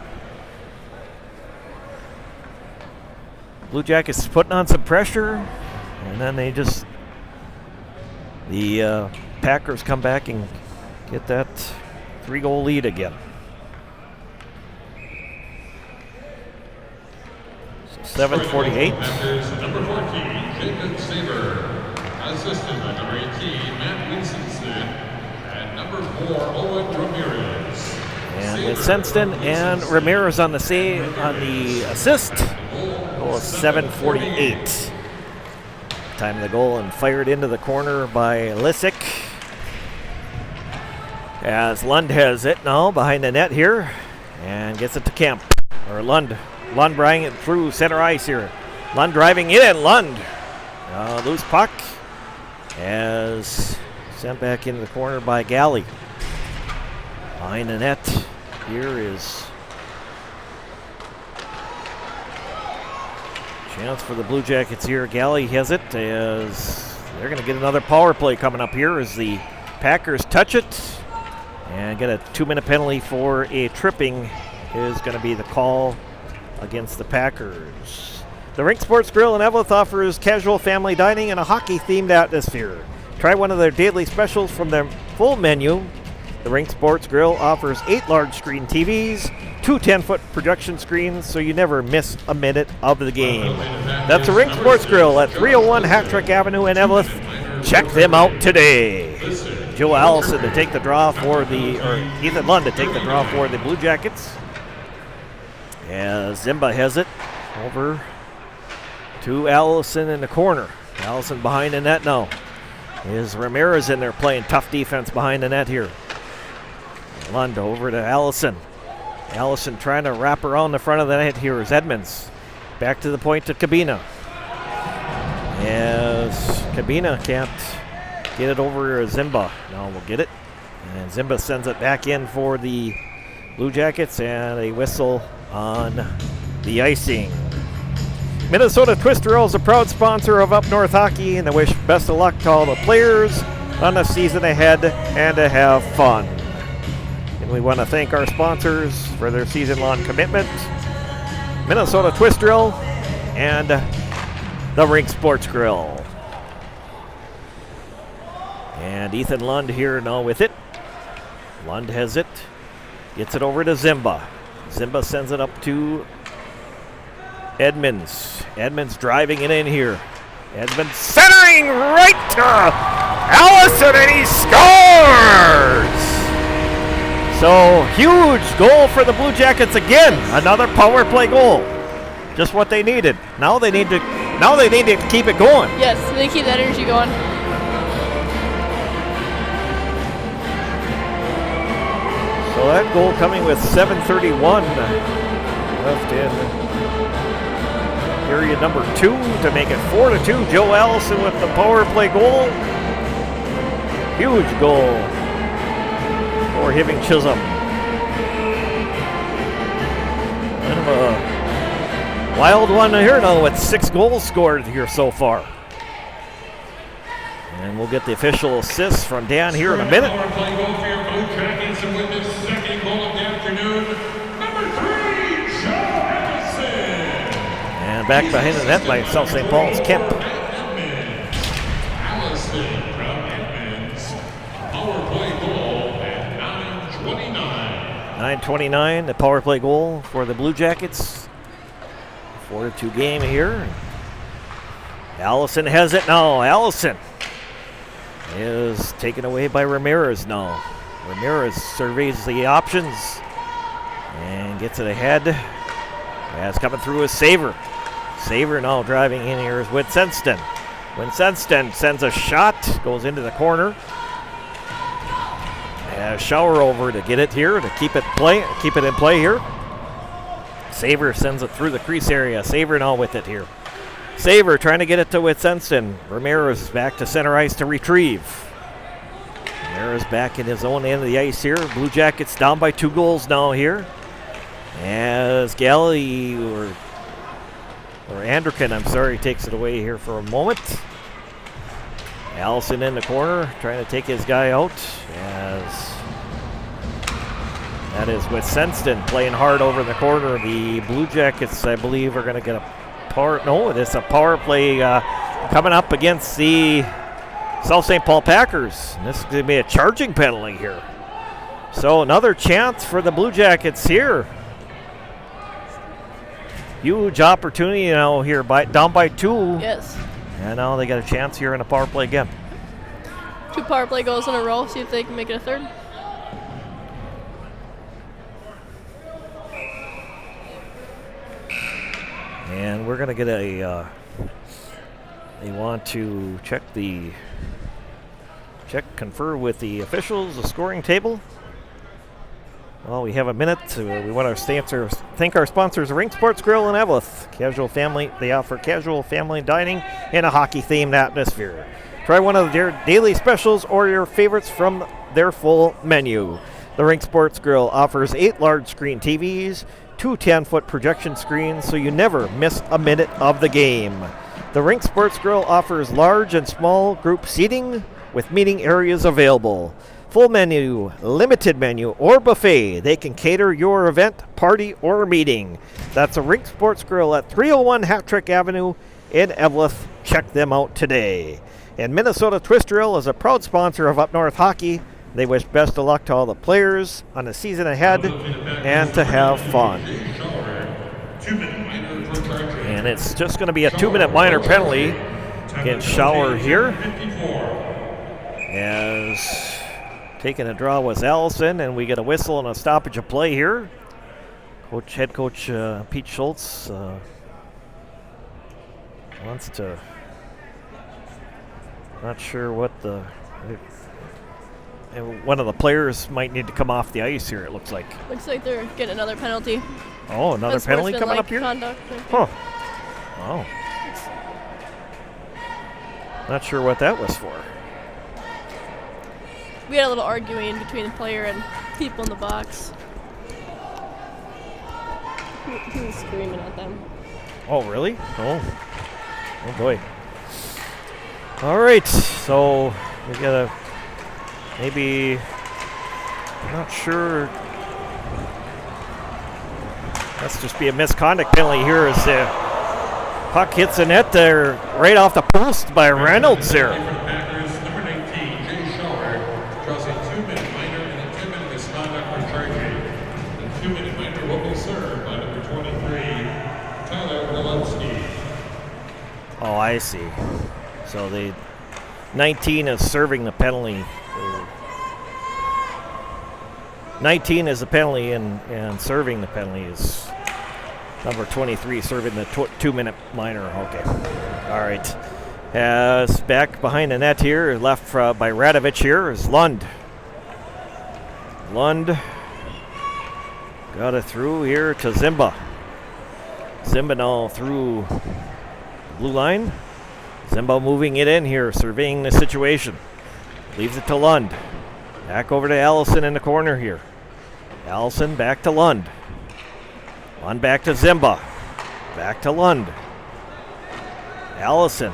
Blue Jackets putting on some pressure, and then the Packers come back and get that 3-goal lead again. So 7:48. Number 14, Jacob Saver. Assisted by number 18, Matt Winston, and number 4, Owen Ramirez. And with Senston and Ramirez on the assist, goal is 7:48. Time of the goal and fired into the corner by Lissick. As Lund has it now behind the net here and gets it to Kemp. Or Lund bringing it through center ice here. Lund driving in, and Lund loose puck. As sent back into the corner by Galley. Behind the net, here is chance for the Blue Jackets here. Galley has it as they're going to get another power play coming up here as the Packers touch it and get a 2-minute penalty for a tripping is going to be the call against the Packers. The Rink Sports Grill in Eveleth offers casual family dining and a hockey-themed atmosphere. Try one of their daily specials from their full menu. The Rink Sports Grill offers 8 large screen TVs, 2 10-foot projection screens, so you never miss a minute of the game. That's the Rink Sports Grill at 301 Hattrick Avenue in Eveleth. Check them out today. Joe Allison to take the draw for Ethan Lund to take the draw for the Blue Jackets. As Zimba has it over to Allison in the corner. Allison behind the net now. Is Ramirez in there playing tough defense behind the net here. Lund over to Allison. Allison trying to wrap around the front of the net here is Edmonds. Back to the point to Cabina. As Cabina can't get it over Zimba. Now we'll get it. And Zimba sends it back in for the Blue Jackets, and a whistle on the icing. Minnesota Twister Ale is a proud sponsor of Up North Hockey, and they wish best of luck to all the players on the season ahead and to have fun. And we want to thank our sponsors for their season-long commitment. Minnesota Twist Drill, and the Rink Sports Grill. And Ethan Lund here now with it. Lund has it. Gets it over to Zimba. Zimba sends it up to Edmonds. Edmonds driving it in here. Edmonds centering right to Allison, and he scores! So huge goal for the Blue Jackets again. Another power play goal. Just what they needed. Now they need to keep it going. Yes, they keep that energy going. So that goal coming with 7:31 left in period number 2 to make it 4-2. Joe Allison with the power play goal. Huge goal for Hibbing Chisholm. Kind of a wild one here now with 6 goals scored here so far. And we'll get the official assist from Dan here in a minute. Power play goal for your Blue Jackets, and with the second goal of the afternoon, number 3, Joe Allison. And back behind the net by South St. Paul's Kemp. Allison from Edmonds. Power play goal at 9:29. 9:29, the power play goal for the Blue Jackets. 4-2 game here. Allison has it now. Allison is taken away by Ramirez now. Ramirez surveys the options and gets it ahead. As coming through is Saver. Saver now driving in here is Winsenston. Winsenston sends a shot, goes into the corner. Shower over to get it here, to keep it in play here. Saver sends it through the crease area. Saver now with it here. Saver trying to get it to Winsenston. Ramirez back to center ice to retrieve. Ramirez back in his own end of the ice here. Blue Jackets down by 2 goals now here. As Galley or Anderkin, I'm sorry, takes it away here for a moment. Allison in the corner trying to take his guy out, as that is Winsenston playing hard over the corner. The Blue Jackets, I believe, are going to get a it's a power play coming up against the South St. Paul Packers. And this is going to be a charging penalty here. So another chance for the Blue Jackets here. Huge opportunity now here, down by 2. Yes. And now they got a chance here in a power play again. 2 power play goals in a row. See if they can make it a third. And we're going to get they want to confer with the officials, the scoring table. Well, we have a minute. We want to thank our sponsors, Rink Sports Grill in Eveleth. They offer casual family dining in a hockey-themed atmosphere. Try one of their daily specials or your favorites from their full menu. The Rink Sports Grill offers 8 large screen TVs, 2 10-foot projection screens, so you never miss a minute of the game. The Rink Sports Grill offers large and small group seating with meeting areas available. Full menu, limited menu, or buffet. They can cater your event, party, or meeting. That's a Rink Sports Grill at 301 Hat Trick Avenue in Eveleth. Check them out today. And Minnesota Twist Drill is a proud sponsor of Up North Hockey. They wish best of luck to all the players on the season ahead and to have fun. And it's just going to be a 2-minute minor penalty against Shower here. As taking a draw was Allison, and we get a whistle and a stoppage of play here. Head coach Pete Schultz wants to, not sure what one of the players might need to come off the ice here, it looks like. Looks like they're getting another penalty. Oh, another penalty coming up here? Conduct, huh. Oh. Not sure what that was for. We had a little arguing between the player and people in the box. He was screaming at them. Oh, really? Oh boy. All right, so we got I'm not sure. Must just be a misconduct penalty here as the puck hits the net there right off the post by Reynolds there. Packers, number 19, Jay Schauer, draws a 2-minute minor and a 10-minute misconduct for charging. The 2-minute minor will be served by number 23, Tyler Golubski. Oh, I see. So the 19 is serving the penalty. 19 is the penalty, and serving the penalty is number 23, serving the 2-minute minor. Okay. All right. As back behind the net here, left by Radovich here, is Lund. Lund got it through here to Zimba. Zimba now through the blue line. Zimba moving it in here, surveying the situation. Leaves it to Lund. Back over to Allison in the corner here. Allison back to Lund. Lund back to Zimba. Back to Lund. Allison.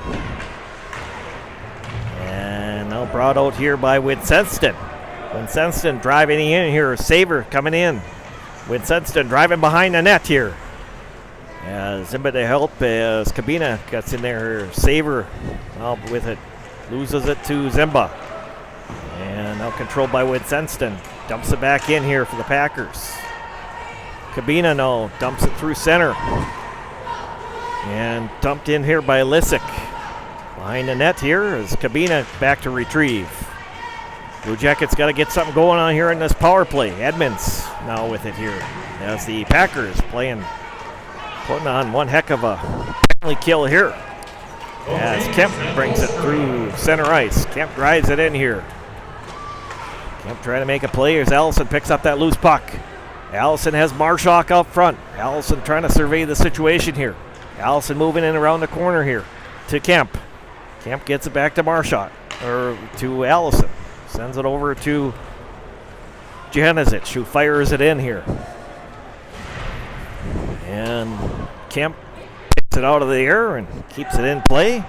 And now brought out here by Winsenston. Winsenston driving in here. Saver coming in. Winsenston driving behind the net here. Zimba to help as Kabina gets in there. Saver out with it. Loses it to Zimba. And now controlled by Winsenston. Dumps it back in here for the Packers. Kabina now dumps it through center. And dumped in here by Lissick. Behind the net here is Kabina back to retrieve. Blue Jackets got to get something going on here in this power play. Edmonds now with it here. As the Packers putting on one heck of a penalty kill here. As Kemp brings it through center ice. Kemp drives it in here. Kemp trying to make a play as Allison picks up that loose puck. Allison has Marshak up front. Allison trying to survey the situation here. Allison moving in around the corner here to Kemp. Kemp gets it back to Marshak, or to Allison. Sends it over to Janizic, who fires it in here. And Kemp picks it out of the air and keeps it in play.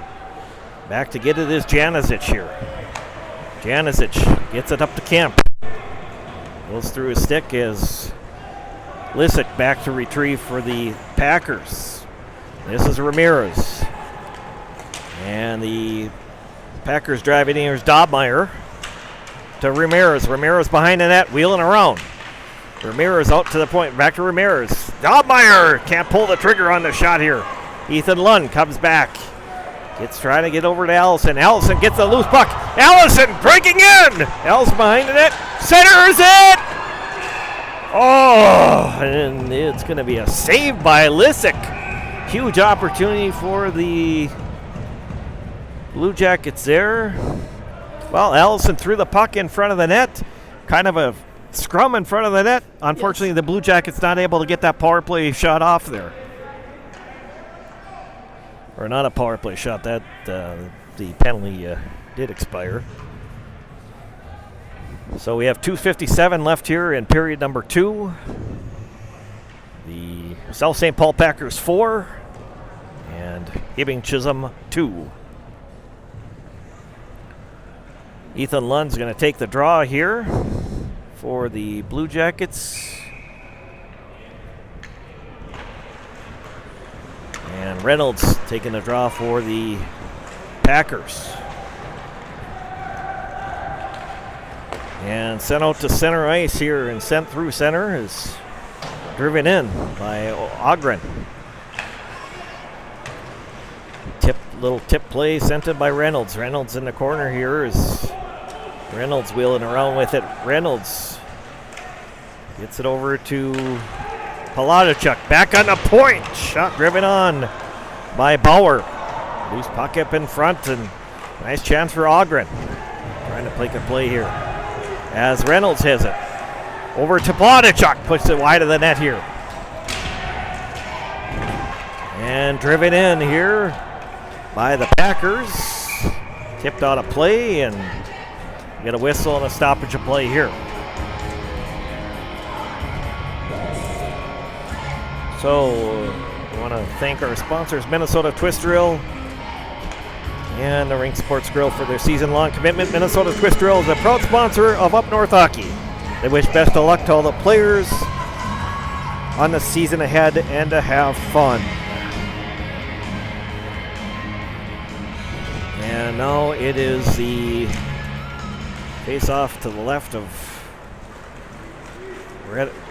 Back to get it is Janizic here. Janizic gets it up to Kemp. Goes through his stick as Lissick back to retrieve for the Packers. This is Ramirez. And the Packers driving in. Here's Dobmeyer to Ramirez. Ramirez behind the net, wheeling around. Ramirez out to the point, back to Ramirez. Dobmeyer can't pull the trigger on the shot here. Ethan Lund comes back. Trying to get over to Allison. Allison gets the loose puck. Allison breaking in. Allison behind the net. Centers it. Oh, and it's going to be a save by Lissick. Huge opportunity for the Blue Jackets there. Well, Allison threw the puck in front of the net. Kind of a scrum in front of the net. Unfortunately, the Blue Jackets not able to get that power play shot off there. Or not a power play shot. That the penalty did expire. So we have 2:57 left here in period number 2. The South St. Paul Packers 4 and Hibbing Chisholm 2. Ethan Lund's going to take the draw here for the Blue Jackets. And Reynolds taking the draw for the Packers. And sent out to center ice here and sent through center is driven in by Ogren. Little tip play sent in by Reynolds. Reynolds in the corner here is Reynolds wheeling around with it. Reynolds gets it over to Paladichuk. Back on the point. Shot driven on by Bauer. Loose puck up in front and nice chance for Ogren. Trying to make a play here. As Reynolds has it. Over to Paladichuk. Puts it wide of the net here. And driven in here by the Packers. Tipped out of play and get a whistle and a stoppage of play here. So I want to thank our sponsors, Minnesota Twist Drill and the Rink Sports Grill, for their season-long commitment. Minnesota Twist Drill is a proud sponsor of Up North Hockey. They wish best of luck to all the players on the season ahead and to have fun. And now it is the face-off to the left of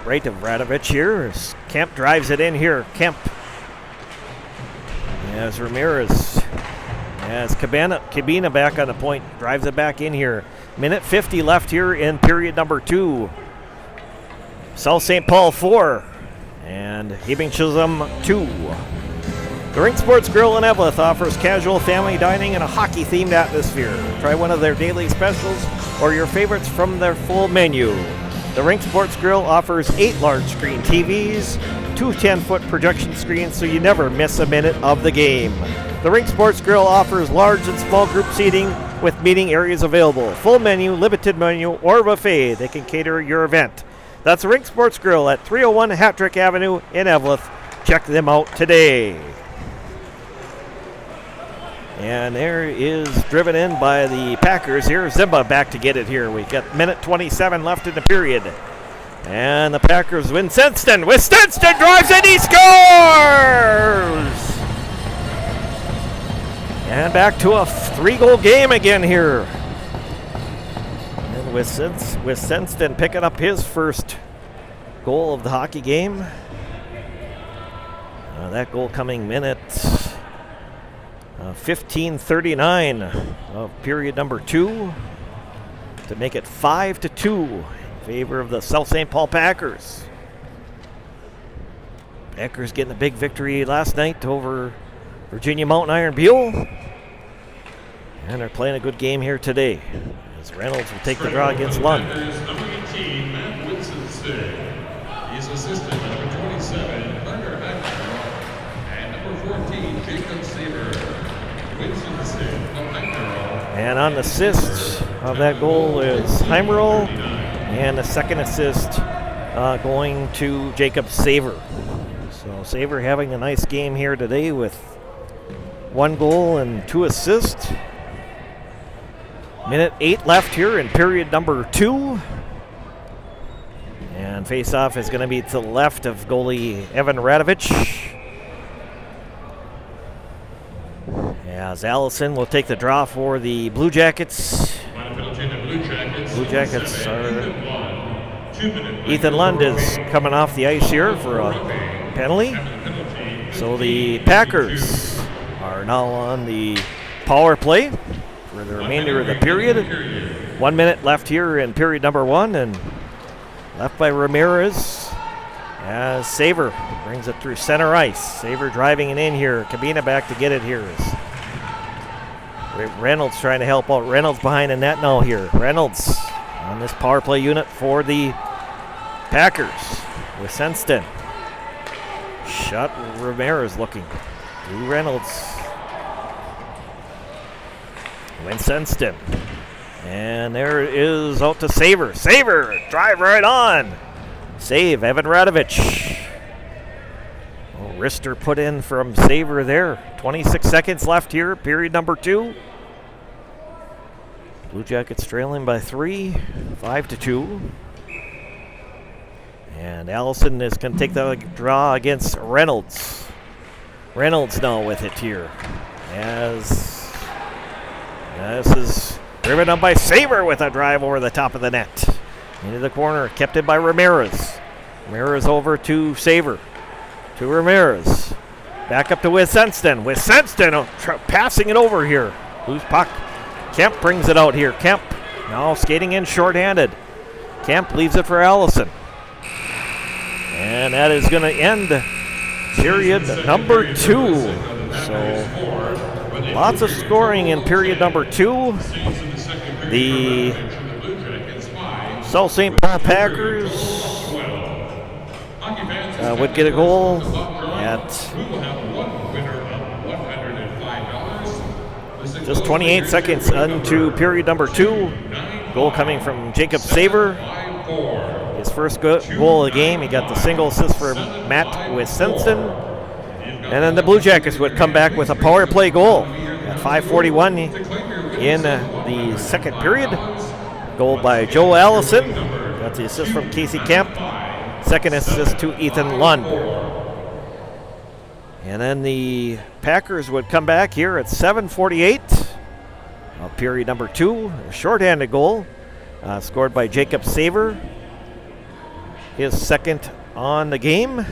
right of Radovich here as Kemp drives it in here. Kemp as Ramirez, as Cabina back on the point, drives it back in here. Minute 50 left here in period number 2. South St. Paul 4 and Hibbing Chisholm 2. The Rink Sports Grill in Eveleth offers casual family dining in a hockey-themed atmosphere. Try one of their daily specials or your favorites from their full menu. The Rink Sports Grill offers 8 large-screen TVs, 2 10-foot projection screens so you never miss a minute of the game. The Rink Sports Grill offers large and small group seating with meeting areas available. Full menu, limited menu, or buffet. They can cater your event. That's the Rink Sports Grill at 301 Hattrick Avenue in Eveleth. Check them out today. And there is driven in by the Packers here. Zimba back to get it here. We got minute 27 left in the period. And the Packers win. Winston drives it, he scores! And back to a 3-goal game again here. And with Winston picking up his first goal of the hockey game. That goal coming minute 15:39 of period number 2 to make it 5-2 in favor of the South St. Paul Packers. Packers getting a big victory last night over Virginia Mountain Iron Buell. And they're playing a good game here today as Reynolds will take the draw against Lund. Number 18, Matt Winston. He's assisted by number 27, Hunter McNamara, and number 14, Jacob Saber. And on the assist of that goal is Heimerl, and the second assist going to Jacob Saver. So Saver having a nice game here today with 1 goal and 2 assists. Minute 8 left here in period number 2. And face-off is going to be to the left of goalie Evan Radovich. As Allison will take the draw for the Blue Jackets. Blue Jackets are... Ethan Lund is coming off the ice here for a penalty. So the Packers are now on the power play for the remainder of the period. 1 minute left here in period number 1, and left by Ramirez as Saver brings it through center ice. Saver driving it in here. Cabina back to get it here. Reynolds trying to help out. Reynolds behind the net now here. Reynolds on this power play unit for the Packers with Senston. Shot Ramirez looking. Through Reynolds. Winston. And there it is out to Saver. Saver, drive right on. Save, Evan Radovich. Wrister put in from Saver there. 26 seconds left here, period number 2. Blue Jackets trailing by 3, 5-2. And Allison is going to take the draw against Reynolds. Reynolds now with it here. As this is driven up by Saver with a drive over the top of the net. Into the corner, kept it by Ramirez. Ramirez over to Saver. To Ramirez. Back up to Winston. Winston passing it over here. Loose puck. Kemp brings it out here. Kemp now skating in shorthanded. Kemp leaves it for Allison. And that is going to end period number 2. So lots of scoring in period number 2. The South St. Paul Packers would get a goal at just 28 seconds into period number 2. Goal coming from Jacob Saver. His first goal of the game. He got the single assist for Matt Winston. And then the Blue Jackets would come back with a power play goal at 5:41 in the second period. Goal by Joe Allison. Got the assist from Casey Kemp. Second assist to Ethan Lund. And then the Packers would come back here at 7:48 of period number 2. A shorthanded goal scored by Jacob Saver. His second on the game.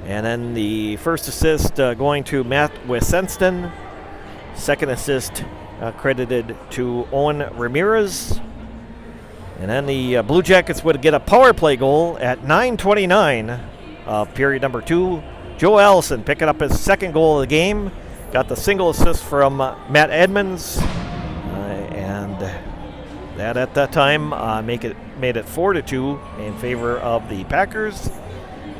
And then the first assist going to Matt Wissenston. Second assist credited to Owen Ramirez. And then the Blue Jackets would get a power play goal at 9:29 of period number 2. Joe Allison picking up his second goal of the game. Got the single assist from Matt Edmonds. And that at that time made it 4-2 in favor of the Packers.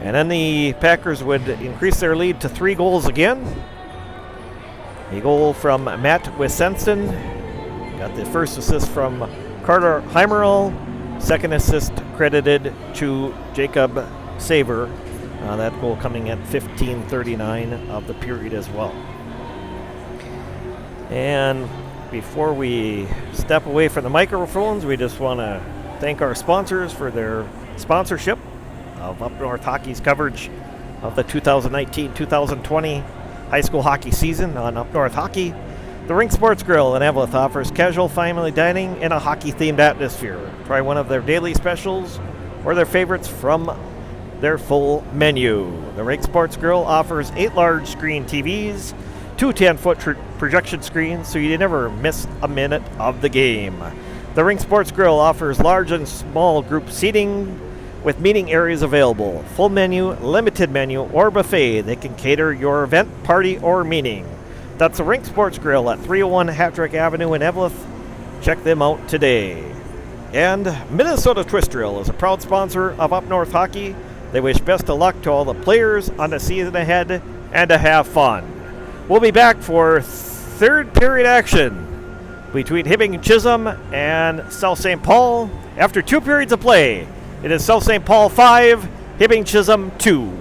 And then the Packers would increase their lead to 3 goals again. A goal from Matt Wissenston. Got the first assist from Carter Heimerl. Second assist credited to Jacob Saver. That goal coming at 15:39 of the period as well. And before we step away from the microphones, we just want to thank our sponsors for their sponsorship of Up North Hockey's coverage of the 2019-2020 high school hockey season on Up North Hockey. The Rink Sports Grill in Eveleth offers casual family dining in a hockey-themed atmosphere. Try one of their daily specials or their favorites from their full menu. The Rink Sports Grill offers 8 large screen TVs, 2 10-foot projection screens, so you never miss a minute of the game. The Rink Sports Grill offers large and small group seating with meeting areas available. Full menu, limited menu, or buffet. They can cater your event, party, or meeting. That's the Rink Sports Grill at 301 Hattrick Avenue in Eveleth. Check them out today. And Minnesota Twist Drill is a proud sponsor of Up North Hockey. They wish best of luck to all the players on the season ahead and to have fun. We'll be back for third period action between Hibbing and Chisholm and South St. Paul. After 2 periods of play, it is South St. Paul 5, Hibbing Chisholm 2.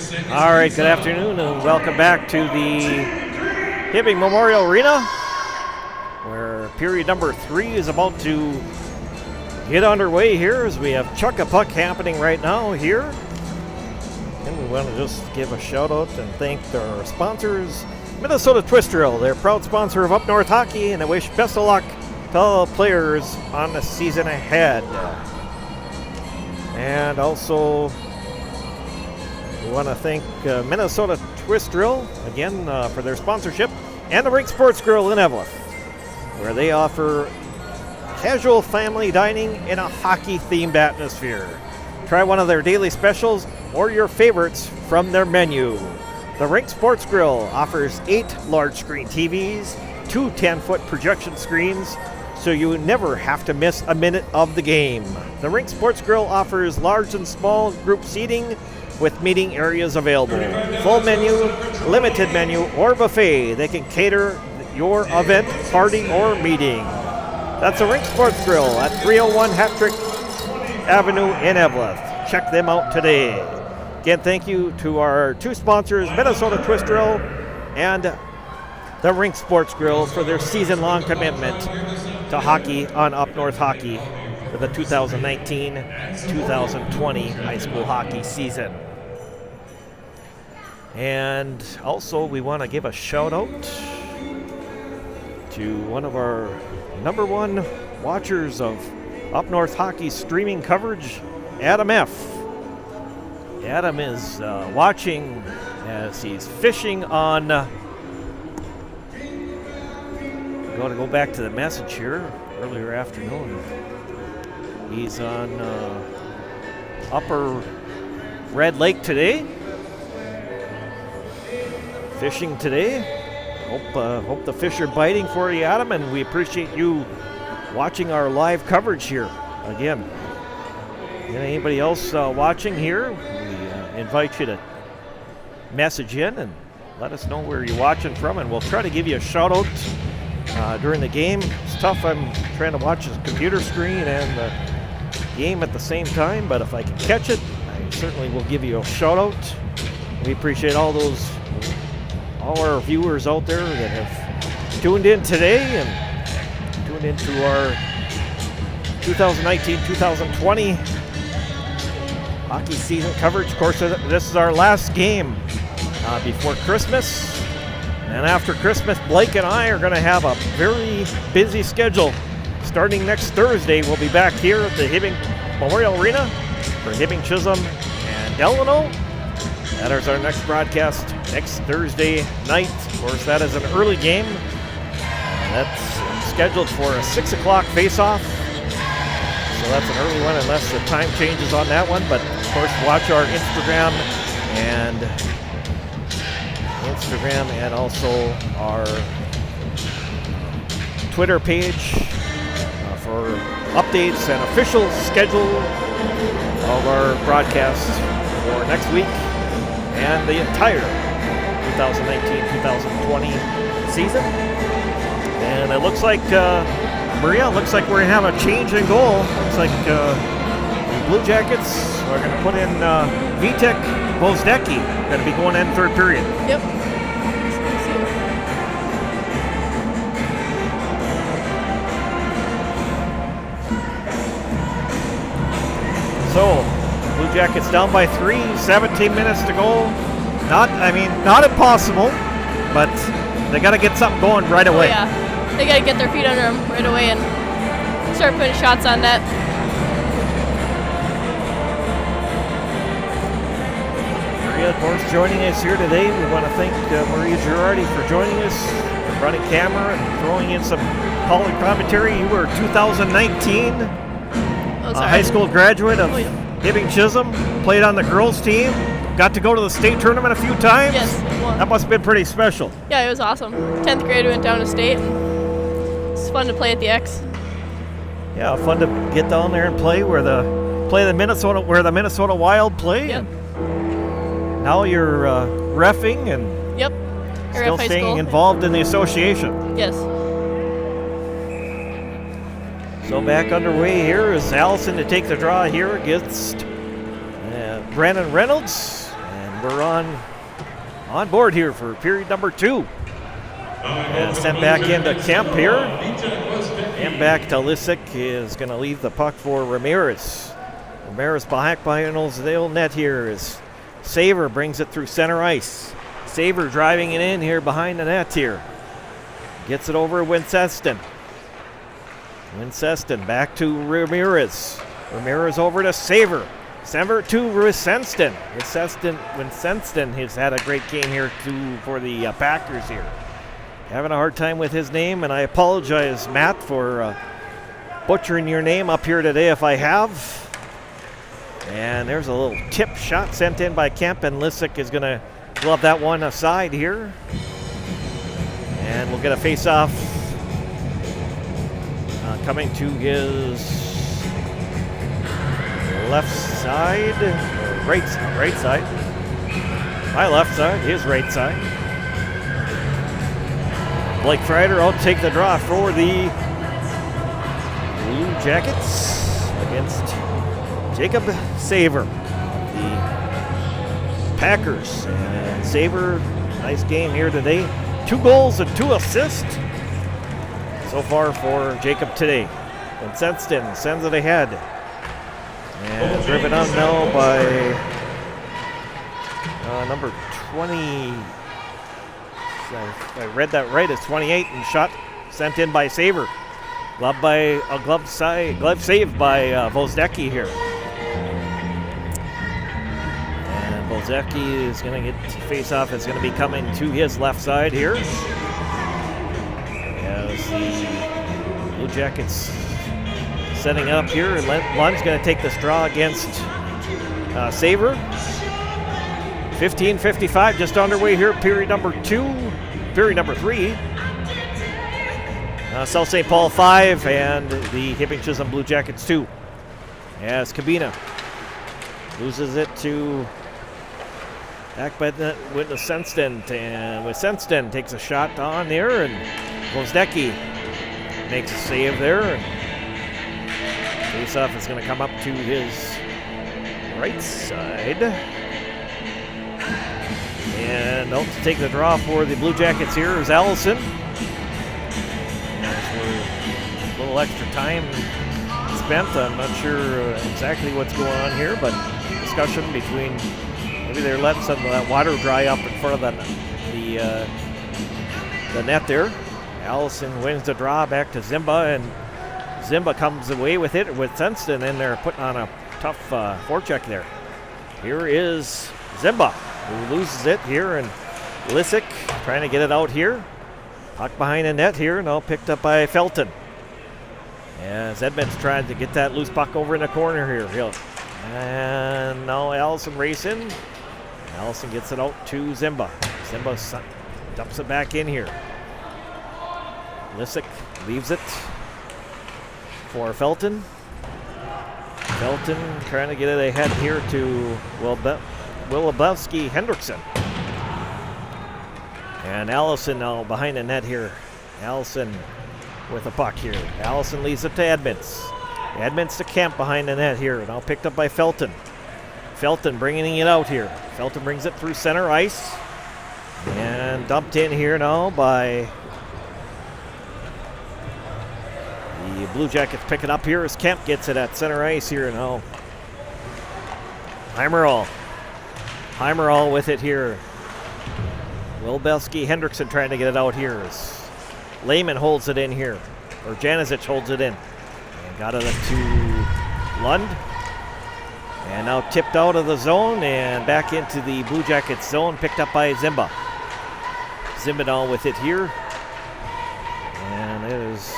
All right, good afternoon and welcome back to the Hibbing Memorial Arena, where period number 3 is about to get underway here as we have Chuck-a-Puck happening right now here. And we want to just give a shout out and thank our sponsors, Minnesota Twist Drill. They're a proud sponsor of Up North Hockey, and I wish best of luck to all the players on the season ahead. And also, we want to thank Minnesota Twist Drill, again, for their sponsorship, and the Rink Sports Grill in Evelyn, where they offer casual family dining in a hockey-themed atmosphere. Try one of their daily specials or your favorites from their menu. The Rink Sports Grill offers 8 large-screen TVs, 2 10-foot projection screens, so you never have to miss a minute of the game. The Rink Sports Grill offers large and small group seating with meeting areas available. Full menu, limited menu, or buffet. They can cater your event, party, or meeting. That's the Rink Sports Grill at 301 Hattrick Avenue in Evelyn. Check them out today. Again, thank you to our 2 sponsors, Minnesota Twist Drill and the Rink Sports Grill, for their season-long commitment to hockey on Up North Hockey for the 2019-2020 high school hockey season. And also, we want to give a shout-out to one of our #1 watchers of Up North Hockey streaming coverage, Adam F. Adam is watching as he's fishing on... Going to go back to the message here, earlier afternoon. He's on Upper Red Lake today. Fishing today. Hope the fish are biting for you, Adam, and we appreciate you watching our live coverage here again. And anybody else watching here, we invite you to message in and let us know where you're watching from, and we'll try to give you a shout out during the game. It's tough. I'm trying to watch the computer screen and the game at the same time, but if I can catch it, I certainly will give you a shout out. We appreciate all our viewers out there that have tuned in today and tuned into our 2019-2020 hockey season coverage. Of course, this is our last game before Christmas. And after Christmas, Blake and I are going to have a very busy schedule. Starting next Thursday, we'll be back here at the Hibbing Memorial Arena for Hibbing, Chisholm, and Delano. That is our next broadcast next Thursday night. Of course, that is an early game. That's scheduled for a 6 o'clock face-off. So that's an early one unless the time changes on that one. But, of course, watch our Instagram and also our Twitter page for updates and official schedule of our broadcasts for next week and the entire 2019-2020 season. And it looks like, Maria, looks like we're going to have a change in goal. Looks like the Blue Jackets are going to put in Vitek Vozdecki, going to be going in third period. Yep. So, Blue Jackets down by 3, 17 minutes to go. Not impossible, but they got to get something going right away. Oh, yeah, they got to get their feet under them right away and start putting shots on net. Maria, of course, joining us here today. We want to thank Maria Girardi for joining us, running camera and throwing in some color commentary. You were 2019 high school graduate of Hibbing Chisholm, played on the girls team, got to go to the state tournament a few times. Yes, that must have been pretty special. Yeah, it was awesome. 10th grade, we went down to state. It's fun to play at the X. Yeah, fun to get down there and play where the Minnesota Wild play. Yep. Now you're reffing and Yep. still staying involved in the association. Yes. So back underway here is Allison to take the draw here against Brandon Reynolds. And We're on board here for period number 2. And sent back into Kemp here. And back to Lissick is going to leave the puck for Ramirez. Ramirez back by an old net here as Saver brings it through center ice. Saver driving it in here behind the net here. Gets it over Winceston. Winceston back to Ramirez. Ramirez over to Saver. Saver to Winceston. Winceston has had a great game here too for the Packers here. Having a hard time with his name, and I apologize, Matt, for butchering your name up here today if I have. And there's a little tip shot sent in by Kemp, and Lissick is going to glove that one aside here. And we'll get a face-off coming to his left side, or right side. My left side, his right side. Blake Frieder will take the draw for the Blue Jackets against Jacob Saver, the Packers. And Saver, nice game here today. 2 goals and 2 assists so far for Jacob today. And Senston sends it ahead. And driven on now by number 20. I read that right. It's 28 and shot sent in by Saver. Glove save by Vozdecki here. And Vozdecki is going to get face off. It's going to be coming to his left side here. As the Blue Jackets setting up here, and Lund's going to take this draw against Saver. 15:55, just underway here, period number 3. South St. Paul 5 and the Hibbing Chisholm Blue Jackets 2. As Cabina loses it to back by the with Senston, and with Senston takes a shot on there, and Vozdecki makes a save there. And face-off is going to come up to his right side. And to take the draw for the Blue Jackets here is Allison. A little extra time spent. I'm not sure exactly what's going on here, but discussion between maybe they're letting some of that water dry up in front of the net there. Allison wins the draw back to Zimba, and Zimba comes away with it with Senston, and they're putting on a tough forecheck there. Here is Zimba, who loses it here, and Lissick trying to get it out here. Puck behind the net here, now picked up by Felton. As Edmonds tried to get that loose puck over in the corner here. And now Allison racing. Allison gets it out to Zimba. Zimba dumps it back in here. Lissick leaves it for Felton. Felton trying to get it ahead here to Willabowski Hendrickson. And Allison now behind the net here. Allison with a puck here. Allison leaves it to Edmonds. Edmonds to Kemp behind the net here. Now picked up by Felton. Felton bringing it out here. Felton brings it through center ice. And dumped in here now by the Blue Jackets. Pick it up here as Kemp gets it at center ice here now. Heimerall with it here. Wilbelski Hendrickson trying to get it out here as Lehman holds it in here, or Janicic holds it in. And got it to Lund. And now tipped out of the zone and back into the Blue Jackets zone, picked up by Zimba. Zimba now with it here. And there's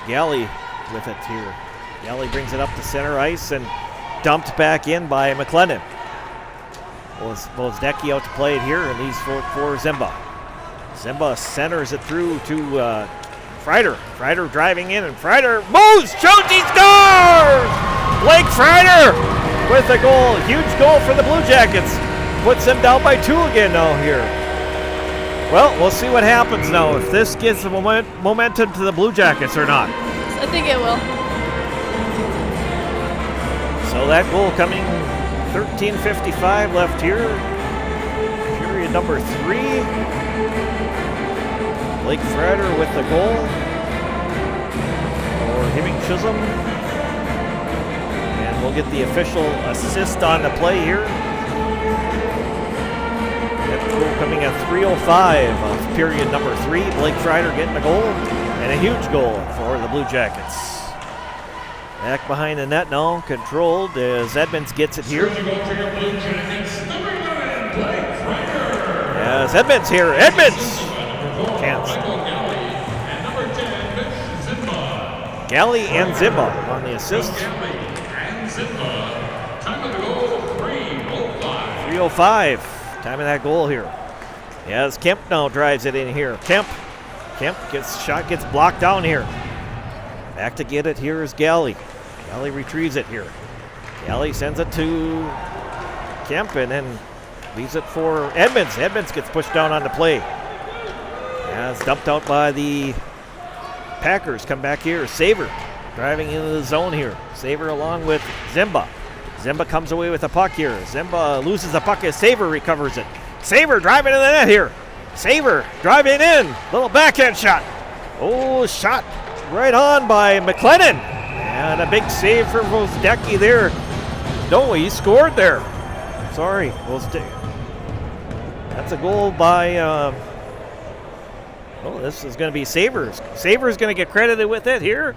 Galley with it here. Galley brings it up to center ice and dumped back in by McLennan. Vozdecki out to play it here, and leaves for Zimba. Zimba centers it through to Frieder. Frieder driving in, and Frieder moves, shoots, he scores! Blake Frieder with a goal. Huge goal for the Blue Jackets. Puts them down by 2 again now here. Well, we'll see what happens now, if this gives the momentum to the Blue Jackets or not. I think it will. So that goal coming 13:55 left here. Period number 3. Blake Frater with the goal for Hibbing Chisholm. And we'll get the official assist on the play here. That goal coming at 3:05 of period number 3. Blake Frater getting the goal. And a huge goal for the Blue Jackets. Back behind the net now, controlled as Edmonds gets it here. As Edmonds here, Edmonds! Chance. Galley and Zimba on the assist. 3:05, time of that goal here. As Kemp now drives it in here. Kemp gets blocked down here. Back to get it here is Galley. Galley retrieves it here. Galley sends it to Kemp and then leaves it for Edmonds. Edmonds gets pushed down on the play. It's dumped out by the Packers. Come back here. Saver driving into the zone here. Saver along with Zimba. Zimba comes away with the puck here. Zimba loses the puck as Saver recovers it. Saver driving to the net here. Saver driving in. Little backhand shot. Oh, shot right on by McLennan. And a big save for Vozdecki there. No, he scored there. Sorry. That's a goal by... this is going to be Savers. Savers going to get credited with it here.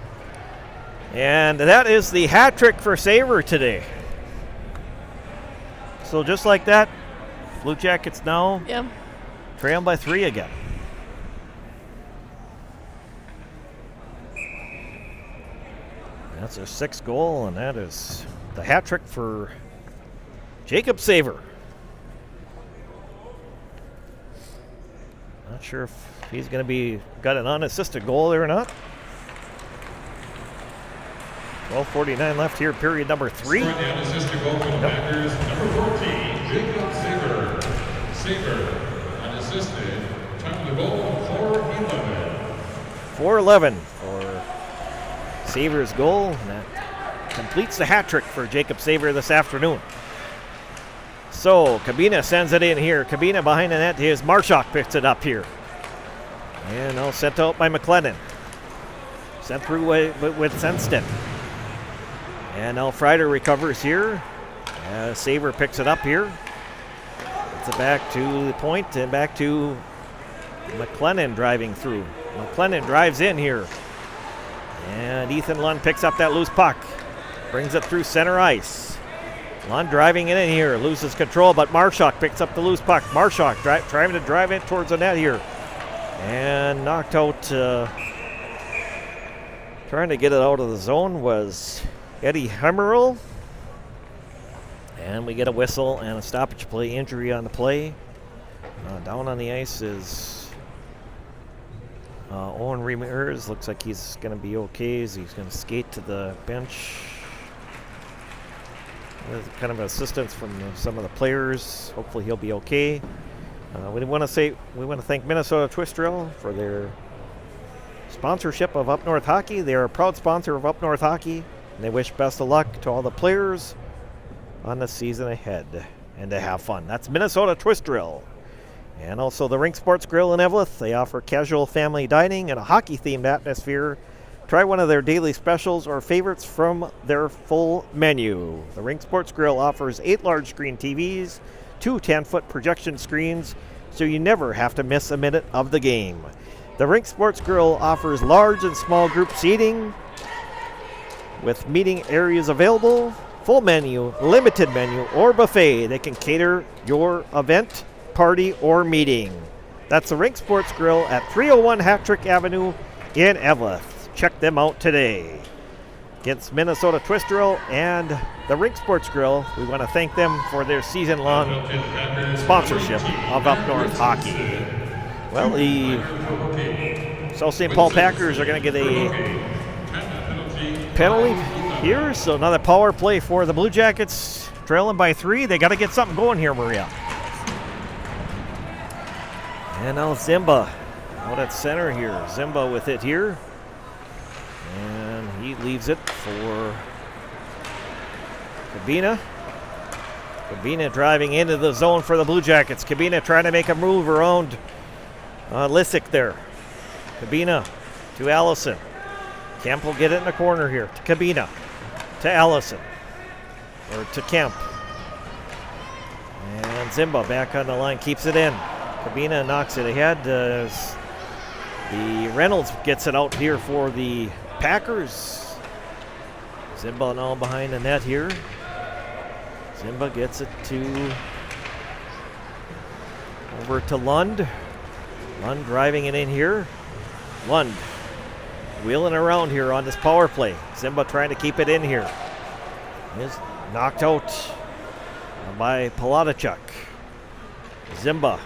And that is the hat trick for Saver today. So just like that, Blue Jackets now trailing by 3 again. That's their 6th goal, and that is the hat trick for Jacob Saver. Not sure if he's going to be got an unassisted goal there or not. 12:49 left here, period number 3. The unassisted goal for the Packers, number 14, Jacob Saver. Saver, unassisted, time of the goal, 4:11. 4:11 for Saver's goal, and that completes the hat trick for Jacob Saver this afternoon. So Kabina sends it in here. Kabina behind the net. Here's Marshak picks it up here. And now sent out by McLennan. Sent through with Senston. And now Frater recovers here. Saver picks it up here. Gets it back to the point and back to McLennan driving through. McLennan drives in here. And Ethan Lund picks up that loose puck. Brings it through center ice. Lund driving it in here. Loses control, but Marshak picks up the loose puck. Marshak trying to drive it towards the net here. And knocked out, trying to get it out of the zone was Eddie Hemmerl. And we get a whistle and a stoppage play, injury on the play. Down on the ice is Owen Ramirez. Looks like he's going to be okay as he's going to skate to the bench. There's kind of assistance from some of the players. Hopefully he'll be okay. We want to thank Minnesota Twist Drill for their sponsorship of Up North Hockey. They are a proud sponsor of Up North Hockey, and they wish best of luck to all the players on the season ahead and to have fun. That's Minnesota Twist Drill. And also the Rink Sports Grill in Eveleth. They offer casual family dining and a hockey-themed atmosphere. Try one of their daily specials or favorites from their full menu. The Rink Sports Grill offers 8 large screen TVs, 2 10-foot projection screens, so you never have to miss a minute of the game. The Rink Sports Grill offers large and small group seating with meeting areas available, full menu, limited menu, or buffet. They can cater your event, party, or meeting. That's the Rink Sports Grill at 301 Hattrick Avenue in Eveleth. Check them out today. Against Minnesota Twist Drill and the Rink Sports Grill, we want to thank them for their season-long sponsorship of Up North Hockey. Well, the South St. Paul Packers are going to get a penalty here, so another power play for the Blue Jackets, trailing by 3. They got to get something going here, Maria. And now Zimba out at center here. Zimba with it here. And he leaves it for Kabina. Kabina driving into the zone for the Blue Jackets. Kabina trying to make a move around Lissick there. Kabina to Allison. Kemp will get it in the corner here. To Kabina. To Allison. Or to Kemp. And Zimba back on the line. Keeps it in. Kabina knocks it ahead. The Reynolds gets it out here for the Packers. Zimba now behind the net here. Zimba gets it over to Lund. Lund driving it in here. Lund wheeling around here on this power play. Zimba trying to keep it in here. Is knocked out by Palatichuk. Zimba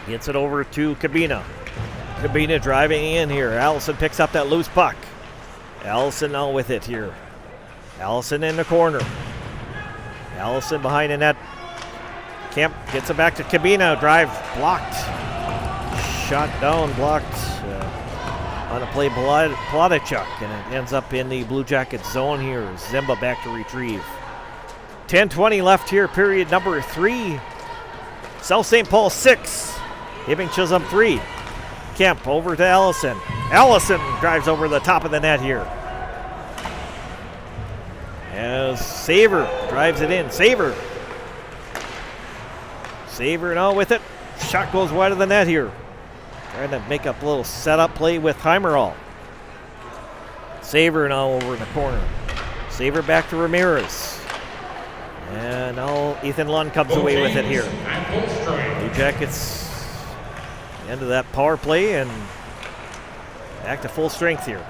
gets it over to Kabina. Kabina driving in here. Allison picks up that loose puck. Allison now with it here. Allison in the corner. Allison behind the net. Kemp gets it back to Kabina. Drive blocked. Shot down, blocked on a play Palatichuk. And it ends up in the Blue Jackets zone here. Zimba back to retrieve. 10:20 left here, period number 3. South St. Paul 6. Hibbing Chisholm 3. Kemp over to Allison. Allison drives over the top of the net here. As Saver drives it in. Saver now with it. Shot goes wide of the net here. Trying to make up a little setup play with Heimerall. Saver now over in the corner. Saver back to Ramirez. And now Ethan Lund comes away with it here. Blue Jackets into that power play and back to full strength here.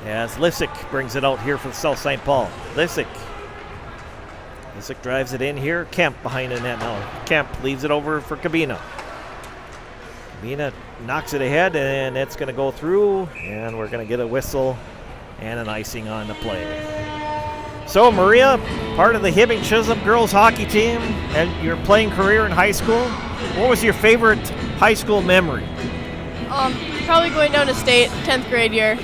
As Lissick brings it out here for the South St. Paul. Lissick drives it in here. Kemp behind the net now. Kemp leaves it over for Kabina. Kabina knocks it ahead, and it's going to go through, and we're going to get a whistle and an icing on the play. So, Maria, part of the Hibbing Chisholm girls hockey team and your playing career in high school, what was your favorite high school memory? Probably going down to state, 10th grade year.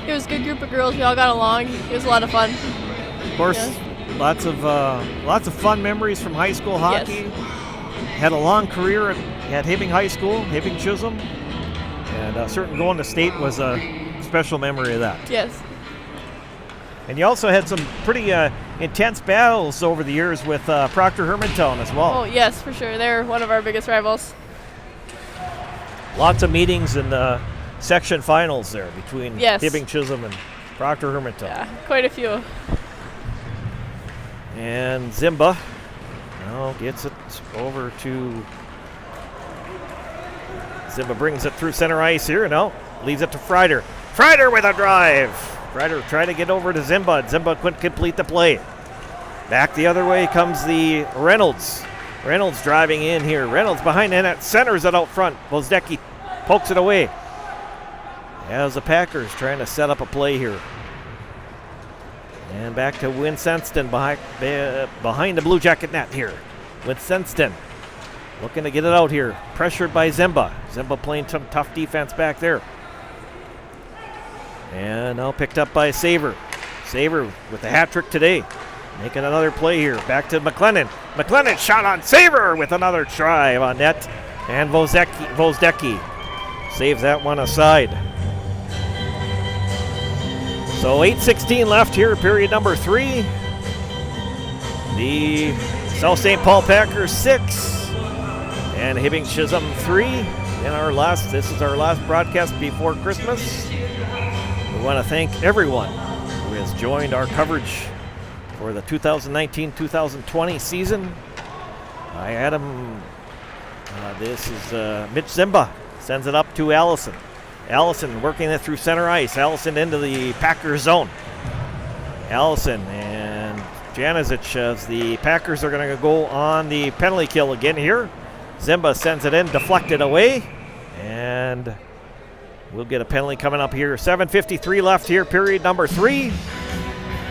It was a good group of girls. We all got along. It was a lot of fun. Of course, lots of fun memories from high school hockey. Yes. Had a long career at Hibbing High School, Hibbing Chisholm, and certainly going to state was a special memory of that. Yes. And you also had some pretty intense battles over the years with Proctor Hermantown as well. Oh, yes, for sure. They're one of our biggest rivals. Lots of meetings in the section finals there between Hibbing Chisholm and Proctor Hermantown. Yeah, quite a few. And Zimba now gets it over to... Zimba brings it through center ice here. Now leaves it to Freider. Freider with a drive. Freider trying to get over to Zimba. Zimba couldn't complete the play. Back the other way comes the Reynolds. Reynolds driving in here. Reynolds behind the net. Centers it out front. Vozdecki pokes it away. As the Packers trying to set up a play here. And back to Winsenston behind the Blue Jacket net here. Winsenston looking to get it out here. Pressured by Zimba. Zimba playing some tough defense back there. And now picked up by Saver. Saver with the hat trick today. Making another play here. Back to McLennan. McLennan shot on Saver with another drive on net. And Vozdecki saves that one aside. So 8:16 left here, period number 3. The South St. Paul Packers 6 and Hibbing Chisholm 3. This is our last broadcast before Christmas. We want to thank everyone who has joined our coverage for the 2019-2020 season. Hi, Adam. This is Mitch Zimba. Sends it up to Allison. Allison working it through center ice. Allison into the Packers zone. Allison and Janizic as the Packers are going to go on the penalty kill again here. Zimba sends it in, deflected away. And we'll get a penalty coming up here. 7:53 left here, period number 3.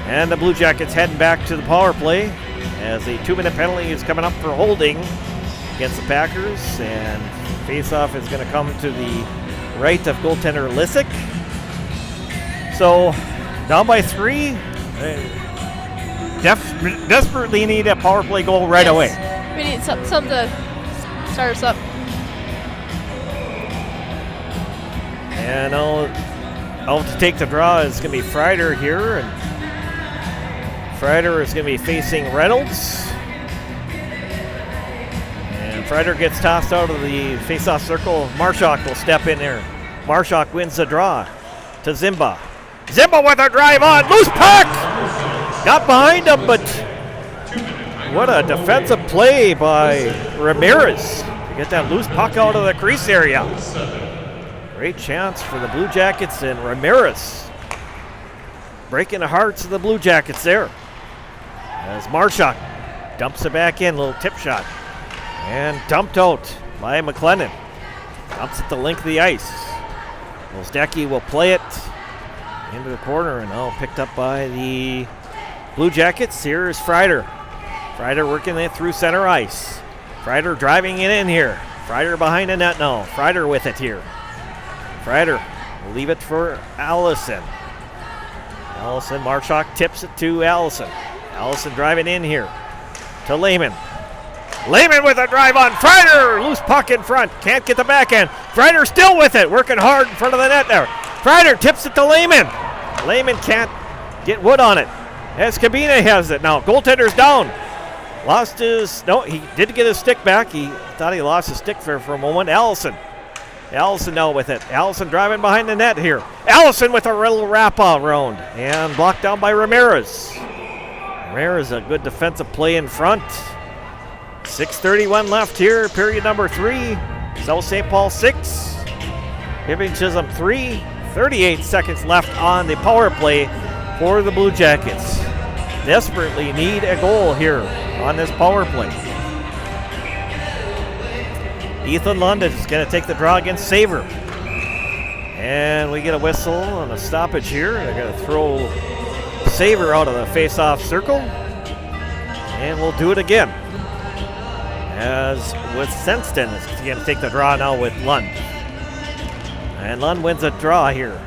And the Blue Jackets heading back to the power play as the 2-minute penalty is coming up for holding against the Packers. And face-off is going to come to the right of goaltender Lissick. So down by 3. desperately need a power play goal right away. We need something to start us up. And out to take the draw is going to be Freider here. And Freider is going to be facing Reynolds. And Freider gets tossed out of the face-off circle. Marshak will step in there. Marshak wins the draw to Zimba. Zimba with a drive on. Loose puck! Got behind him, but what a defensive play by Ramirez to get that loose puck out of the crease area. Great chance for the Blue Jackets, and Ramirez breaking the hearts of the Blue Jackets there. As Marshak dumps it back in, little tip shot. And dumped out by McLennan. Dumps it the length of the ice. Wozdecki will play it into the corner, and now picked up by the Blue Jackets. Here is Freider. Freider working it through center ice. Freider driving it in here. Freider behind the net now. Freider with it here. Freider will leave it for Allison. Allison, Marshak tips it to Allison. Allison driving in here to Lehman. Lehman with a drive on Freider. Loose puck in front. Can't get the backhand. Freider still with it. Working hard in front of the net there. Freider tips it to Lehman. Lehman can't get wood on it. As Cabina has it now. Goaltender's down. Lost his... No, he did get his stick back. He thought he lost his stick for a moment. Allison now with it. Allison driving behind the net here. Allison with a little wrap around. And blocked down by Ramirez. Ramirez, a good defensive play in front. 6:31 left here, period number 3. South St. Paul 6. Hibbing Chisholm 3. 38 seconds left on the power play for the Blue Jackets. Desperately need a goal here on this power play. Ethan London is going to take the draw against Saver. And we get a whistle and a stoppage here. They're going to throw Saver out of the face-off circle. And we'll do it again. As with Senston is going to take the draw now with Lund. And Lund wins a draw here.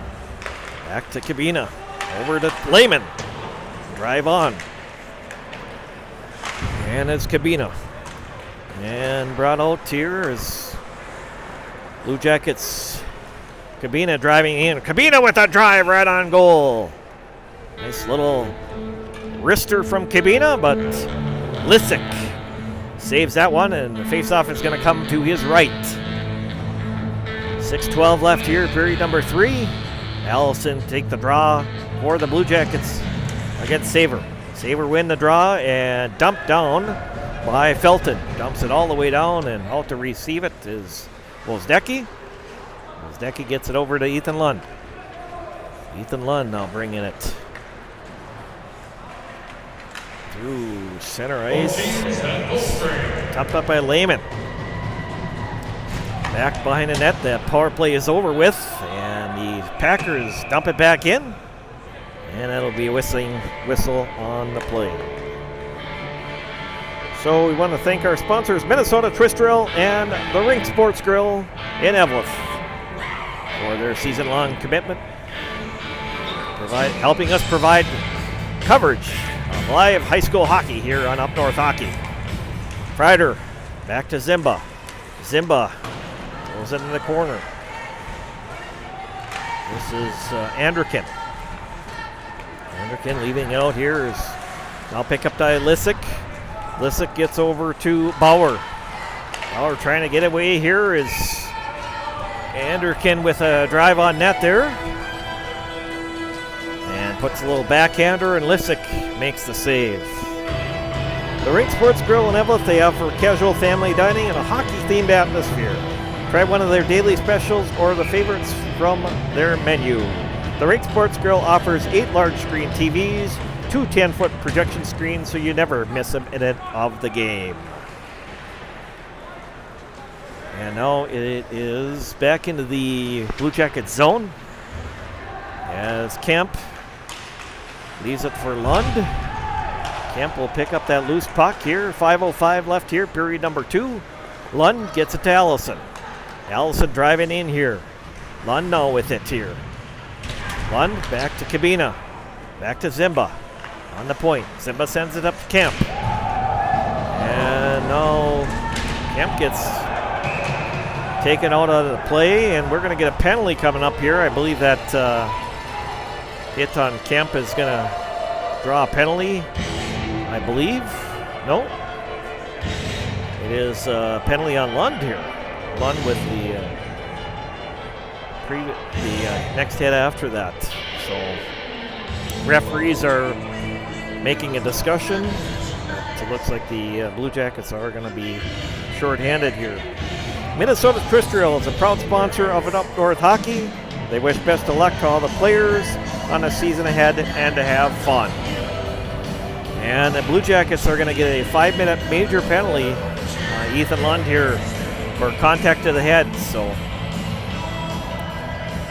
Back to Cabina. Over to Lehman. Drive on. And it's Cabina. And brought out here is Blue Jackets. Cabina driving in. Cabina with a drive right on goal. Nice little wrister from Cabina, but Lissick saves that one, and the face-off is going to come to his right. 6:12 left here, period number 3. Allison take the draw for the Blue Jackets against Saver. Saver win the draw and dumped down by Felton. Dumps it all the way down, and out to receive it is Wozdecki. Wozdecki gets it over to Ethan Lund. Ethan Lund now bringing it through center ice. Topped up by Lehman. Back behind the net. That power play is over with, and the Packers dump it back in, and that'll be a whistle on the play. So we want to thank our sponsors, Minnesota Twist Drill and the Rink Sports Grill in Eveleth, for their season-long commitment, helping us provide coverage of live high school hockey here on Up North Hockey. Freider back to Zimba. Zimba goes into the corner. This is Anderkin. Anderkin leaving out here is now pick up by Lissick. Lissick gets over to Bauer. Bauer trying to get away here is Anderkin with a drive on net there. And puts a little backhander, and Lissick makes the save. The Rink Sports Grill in Eveleth, they offer casual family dining and a hockey-themed atmosphere. Try one of their daily specials or the favorites from their menu. The Rink Sports Grill offers 8 large-screen TVs, 2 10-foot projection screens, so you never miss a minute of the game. And now it is back into the Blue Jackets zone as Kemp leaves it for Lund. Kemp will pick up that loose puck here. 5:05 left here, period number 2. Lund gets it to Allison. Allison driving in here. Lund now with it here. Lund back to Cabina. Back to Zimba. on the point. Zimba sends it up to Kemp. And now Kemp gets taken out of the play, and we're going to get a penalty coming up here. I believe that hit on Kemp is going to draw a penalty, I believe. No. It is a penalty on Lund here. Lund with the next hit after that. So referees are making a discussion. It looks like the Blue Jackets are going to be shorthanded here. Minnesota's Cristal is a proud sponsor of Up North Hockey. They wish best of luck to all the players on the season ahead and to have fun. And the Blue Jackets are going to get a 5-minute major penalty. Ethan Lund here for contact to the head. So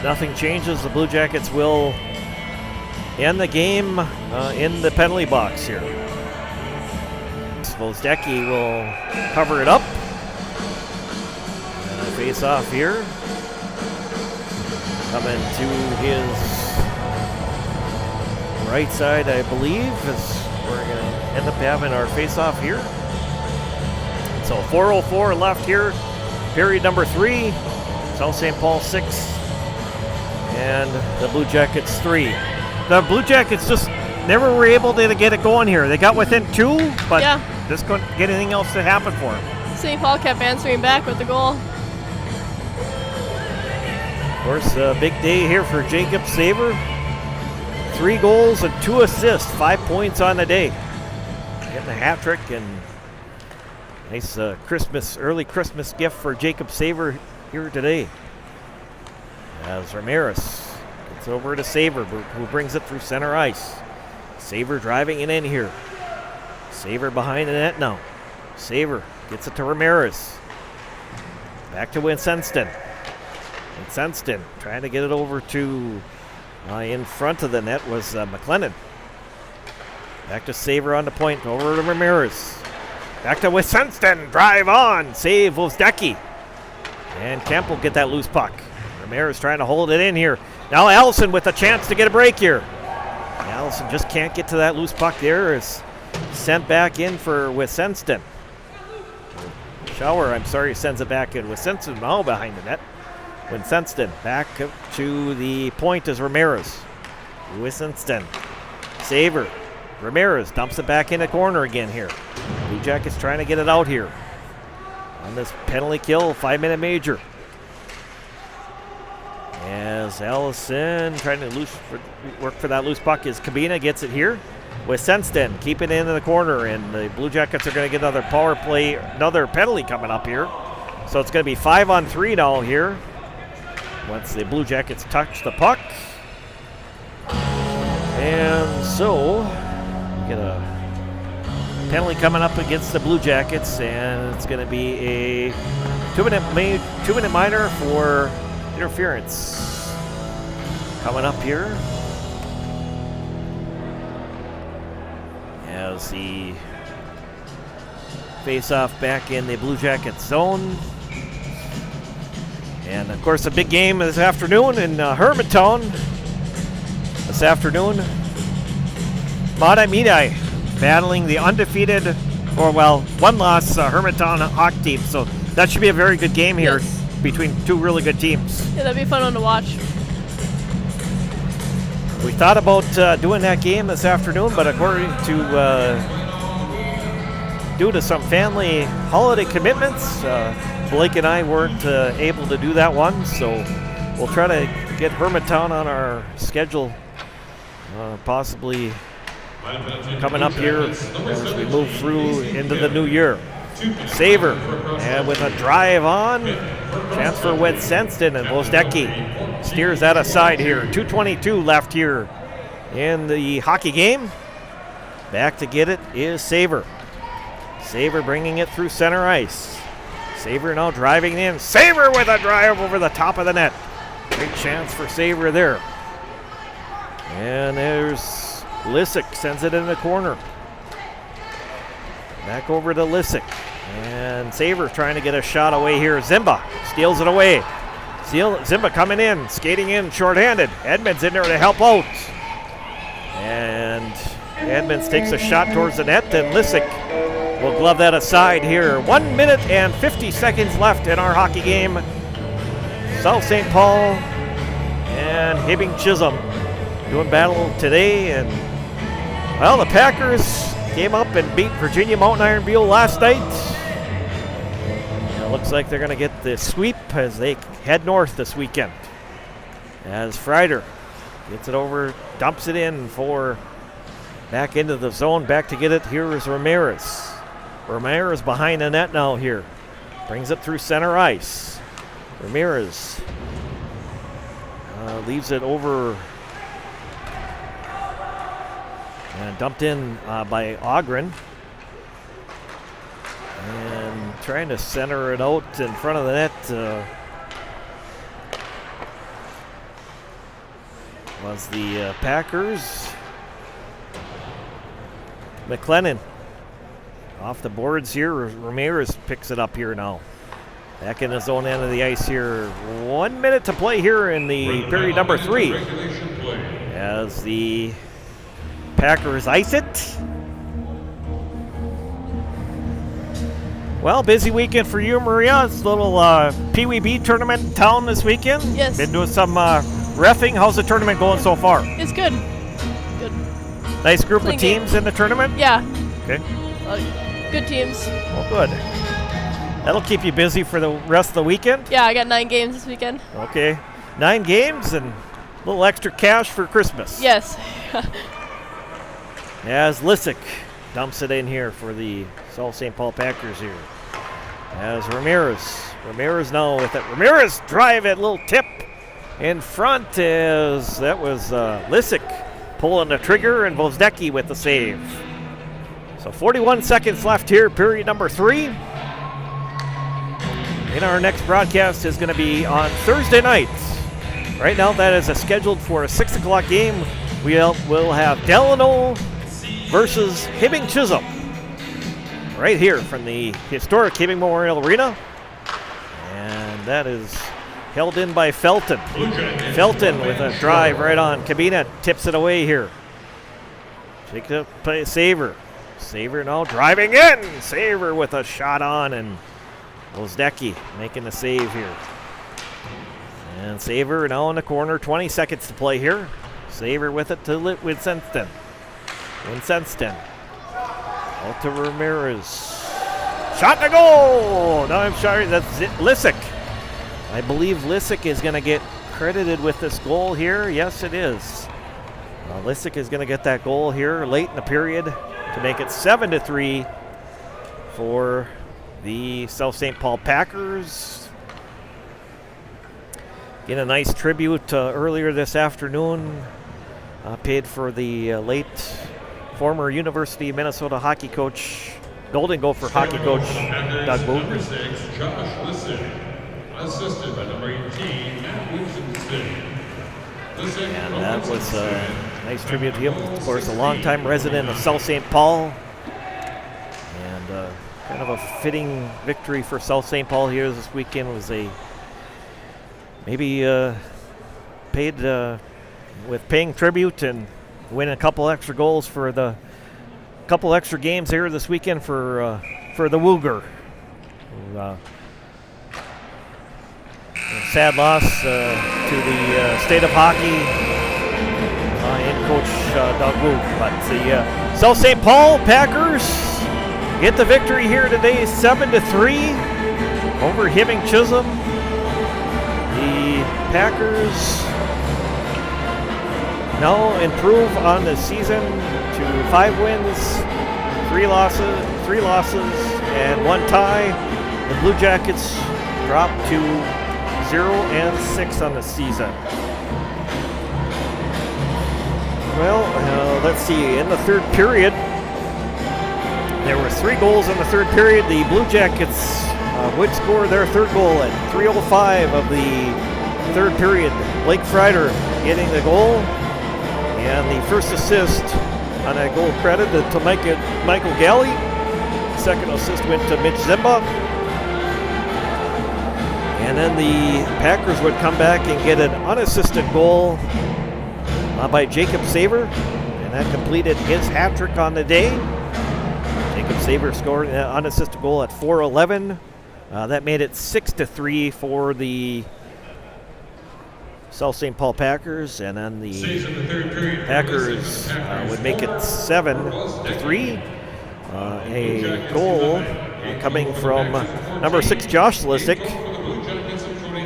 nothing changes. The Blue Jackets will end the game in the penalty box here. Wozdecki will cover it up. And a face off here. Coming to his right side, I believe, as we're going to end up having our face off here. So 4:04 left here, period number 3. South St. Paul 6 and the Blue Jackets 3. The Blue Jackets just never were able to get it going here. They got within 2, but just couldn't get anything else to happen for them. St. Paul kept answering back with the goal. Of course, a big day here for Jacob Saver. 3 goals and 2 assists, 5 points on the day. Getting a hat trick and nice early Christmas gift for Jacob Saver here today. As Ramirez gets over to Saver, who brings it through center ice. Saver driving it in here. Saver behind the net now. Saver gets it to Ramirez. Back to Winsenston. Winsenston trying to get it over to in front of the net was McLennan. Back to Saver on the point, over to Ramirez. Back to Winsenston, drive on, save Wozdecki. And Kemp will get that loose puck. Ramirez trying to hold it in here. Now Allison with a chance to get a break here. Allison just can't get to that loose puck there. It's sent back in for Winsenston. Schauer, sends it back in. Winsenston now behind the net. Winsenston back to the point is Ramirez. Winsenston. Saver. Ramirez dumps it back in the corner again here. Blue Jackets trying to get it out here. On this penalty kill, 5-minute major. As Allison trying to work for that loose puck as Cabina gets it here. Winsenston keeping it in the corner, and the Blue Jackets are going to get another power play, another penalty coming up here. So it's going to be 5-on-3 now here. Once the Blue Jackets touch the puck. And so we get a penalty coming up against the Blue Jackets, and it's going to be a 2-minute minor for interference. Coming up here. As the face-off back in the Blue Jackets zone. And, of course, a big game this afternoon in Hermantown. This afternoon, Matai Midai battling the undefeated, one-loss Hermantown hockey team. So that should be a very good game here between 2 really good teams. Yeah, that'd be a fun one to watch. We thought about doing that game this afternoon, but according to due to some family holiday commitments, Blake and I weren't able to do that one, so we'll try to get Hermantown on our schedule, possibly coming up here as we move through into the new year. Saver, and with a drive on, chance for Winsenston, and Wozdecki steers that aside here. 2:22 left here in the hockey game. Back to get it is Saver. Saver bringing it through center ice. Saver now driving in. Saver with a drive over the top of the net. Great chance for Saver there. And there's Lissick, sends it in the corner. Back over to Lissick. And Saver trying to get a shot away here. Zimba steals it away. Zimba coming in, skating in, shorthanded. Edmonds in there to help out. And Edmonds takes a shot towards the net, and Lissick will glove that aside here. 1 minute and 50 seconds left in our hockey game. South St. Paul and Hibbing Chisholm doing battle today. And, well, the Packers came up and beat Virginia Mountain Iron Buell last night. And it looks like they're going to get the sweep as they head north this weekend. As Freider gets it over, dumps it in for back into the zone, back to get it. Here is Ramirez. Ramirez behind the net now here. Brings it through center ice. Ramirez leaves it over and dumped in by Ogren. And trying to center it out in front of the net was the Packers. McLennan off the boards here. Ramirez picks it up here now. Back in his own end of the ice here. 1 minute to play here in the period number 3. As the Packers ice it. Well, busy weekend for you, Maria. It's a little Pee Wee B tournament in town this weekend. Yes. Been doing some reffing. How's the tournament going so far? It's good. Good. Nice group Clean of teams in the tournament? Yeah. Okay. Good teams. Well, good. That'll keep you busy for the rest of the weekend? Yeah, I got 9 games this weekend. Okay. 9 games and a little extra cash for Christmas. Yes. As Lissick dumps it in here for the South St. Paul Packers here. As Ramirez now with it. Ramirez drive it, little tip in front as that was Lissick pulling the trigger and Vozdecki with the save. So 41 seconds left here, period number 3. And our next broadcast is going to be on Thursday night. Right now that is scheduled for a 6 o'clock game. We'll have Delano versus Hibbing Chisholm. Right here from the historic Hibbing Memorial Arena. And that is held in by Felton. Felton with a drive right on. Cabina tips it away here. Take it up by Saver. Saver now driving in. Saver with a shot on, and Vozdecki making the save here. And Saver now in the corner. 20 seconds to play here. Saver with it to Winsenston. Out to Ramirez. Shot to goal! No, I'm sorry, that's it. Lissick. I believe Lissick is going to get credited with this goal here. Yes, it is. Lissick is going to get that goal here late in the period to make it 7-3 for the South St. Paul Packers. Again, a nice tribute earlier this afternoon. Paid for the late former University of Minnesota hockey coach, Golden Gopher hockey coach, Doug Woog. Assisted by number 18, Matt Winston. And that was a nice tribute to him. Of course, a longtime resident of South St. Paul. And kind of a fitting victory for South St. Paul here this weekend. Was a maybe paid with paying tribute and win a couple extra goals for the couple extra games here this weekend for the Wooger. Sad loss to the state of hockey and coach Doug Woog. But the South St. Paul Packers get the victory here today, 7-3 over Hibbing Chisholm. The Packers now improve on the season to 5 wins, 3 losses, and 1 tie. The Blue Jackets drop to 0-6 on the season. Well, let's see. In the third period, there were 3 goals in the third period. The Blue Jackets would score their third goal at 3:05 of the third period. Blake Freider getting the goal, and the first assist on that goal credited to Michael Galley. Second assist went to Mitch Zimba. And then the Packers would come back and get an unassisted goal by Jacob Saver. and that completed his hat trick on the day. Jacob Saver scored an unassisted goal at 4:11. That made it 6-3 for the South St. Paul Packers, and then the Packers would make it 7-3. A goal coming from number 6 Josh Lissick,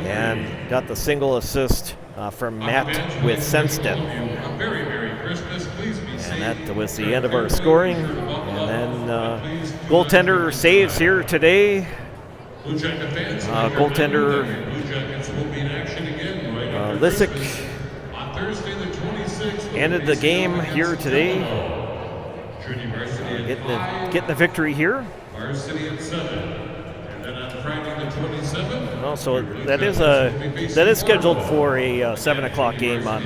and got the single assist from Matt with Senston. And that was the end of our scoring. And then goaltender saves here today. Goaltender Lissick ended the game here today. Getting the victory here. So that is scheduled for a 7 o'clock game on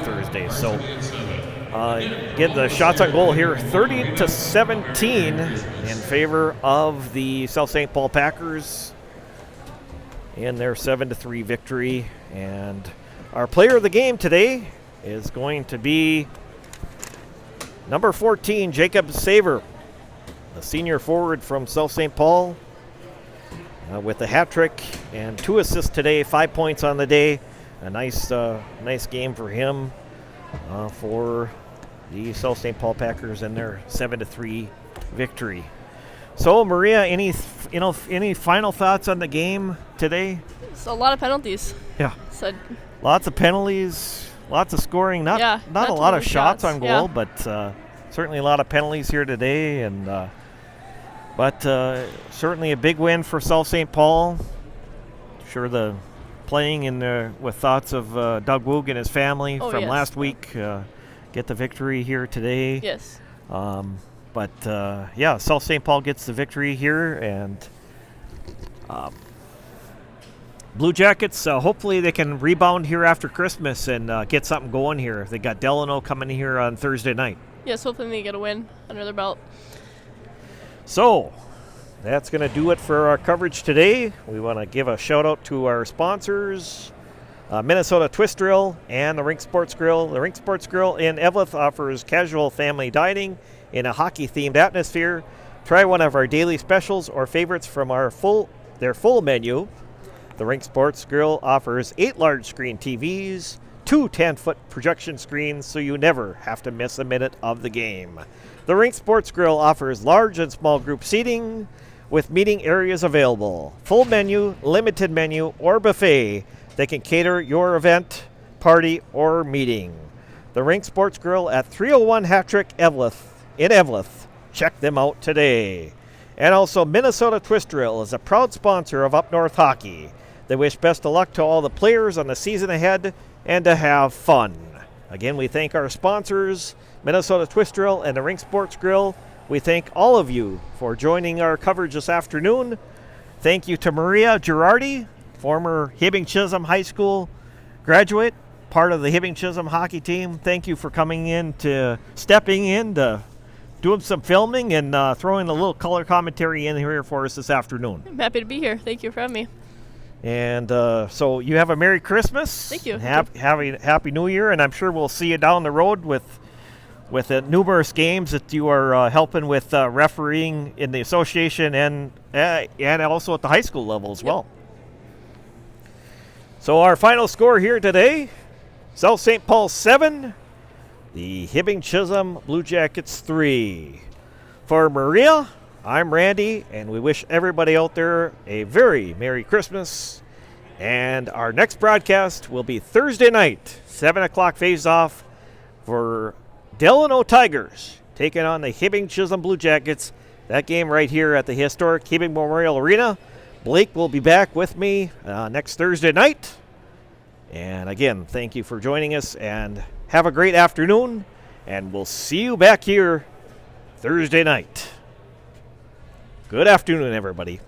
Thursday. So get the shots on goal here, 30-17 in favor of the South St. Paul Packers in their 7-3 victory. And our player of the game today is going to be number 14, Jacob Saver, the senior forward from South St. Paul, with a hat trick and 2 assists today, 5 points on the day. A nice game for him for the South St. Paul Packers in their 7-3 victory. So, Maria, any final thoughts on the game today? It's a lot of penalties. Yeah. So, lots of penalties, lots of scoring. Not a lot of shots on goal, but certainly a lot of penalties here today. And but certainly a big win for South St. Paul. Sure, the playing in with thoughts of Doug Woog and his family from last week. Get the victory here today. Yes. But South St. Paul gets the victory here, and Blue Jackets, hopefully they can rebound here after Christmas and get something going here. They got Delano coming here on Thursday night. Yes, hopefully they get a win under their belt. So that's going to do it for our coverage today. We want to give a shout out to our sponsors, Minnesota Twist Drill and the Rink Sports Grill. The Rink Sports Grill in Eveleth offers casual family dining in a hockey-themed atmosphere. Try one of our daily specials or favorites from their full menu. The Rink Sports Grill offers 8 large-screen TVs, 2 10-foot projection screens, so you never have to miss a minute of the game. The Rink Sports Grill offers large and small group seating with meeting areas available. Full menu, limited menu, or buffet that can cater your event, party, or meeting. The Rink Sports Grill at 301 Hattrick in Eveleth. Check them out today. And also, Minnesota Twist Drill is a proud sponsor of Up North Hockey. They wish best of luck to all the players on the season ahead and to have fun. Again, we thank our sponsors, Minnesota Twist Drill and the Rink Sports Grill. We thank all of you for joining our coverage this afternoon. Thank you to Maria Girardi, former Hibbing Chisholm High School graduate, part of the Hibbing Chisholm hockey team. Thank you for stepping in to doing some filming and throwing a little color commentary in here for us this afternoon. I'm happy to be here. Thank you for having me. And so you have a Merry Christmas. Thank you. Happy New Year, and I'm sure we'll see you down the road with numerous games that you are helping with refereeing in the association and also at the high school level as well. So our final score here today, South St. Paul 7, the Hibbing Chisholm Blue Jackets 3. For Maria, I'm Randy, and we wish everybody out there a very Merry Christmas. And our next broadcast will be Thursday night, 7 o'clock face-off for Delano Tigers taking on the Hibbing Chisholm Blue Jackets. That game right here at the historic Hibbing Memorial Arena. Blake will be back with me next Thursday night. And again, thank you for joining us, and have a great afternoon. And we'll see you back here Thursday night. Good afternoon, everybody.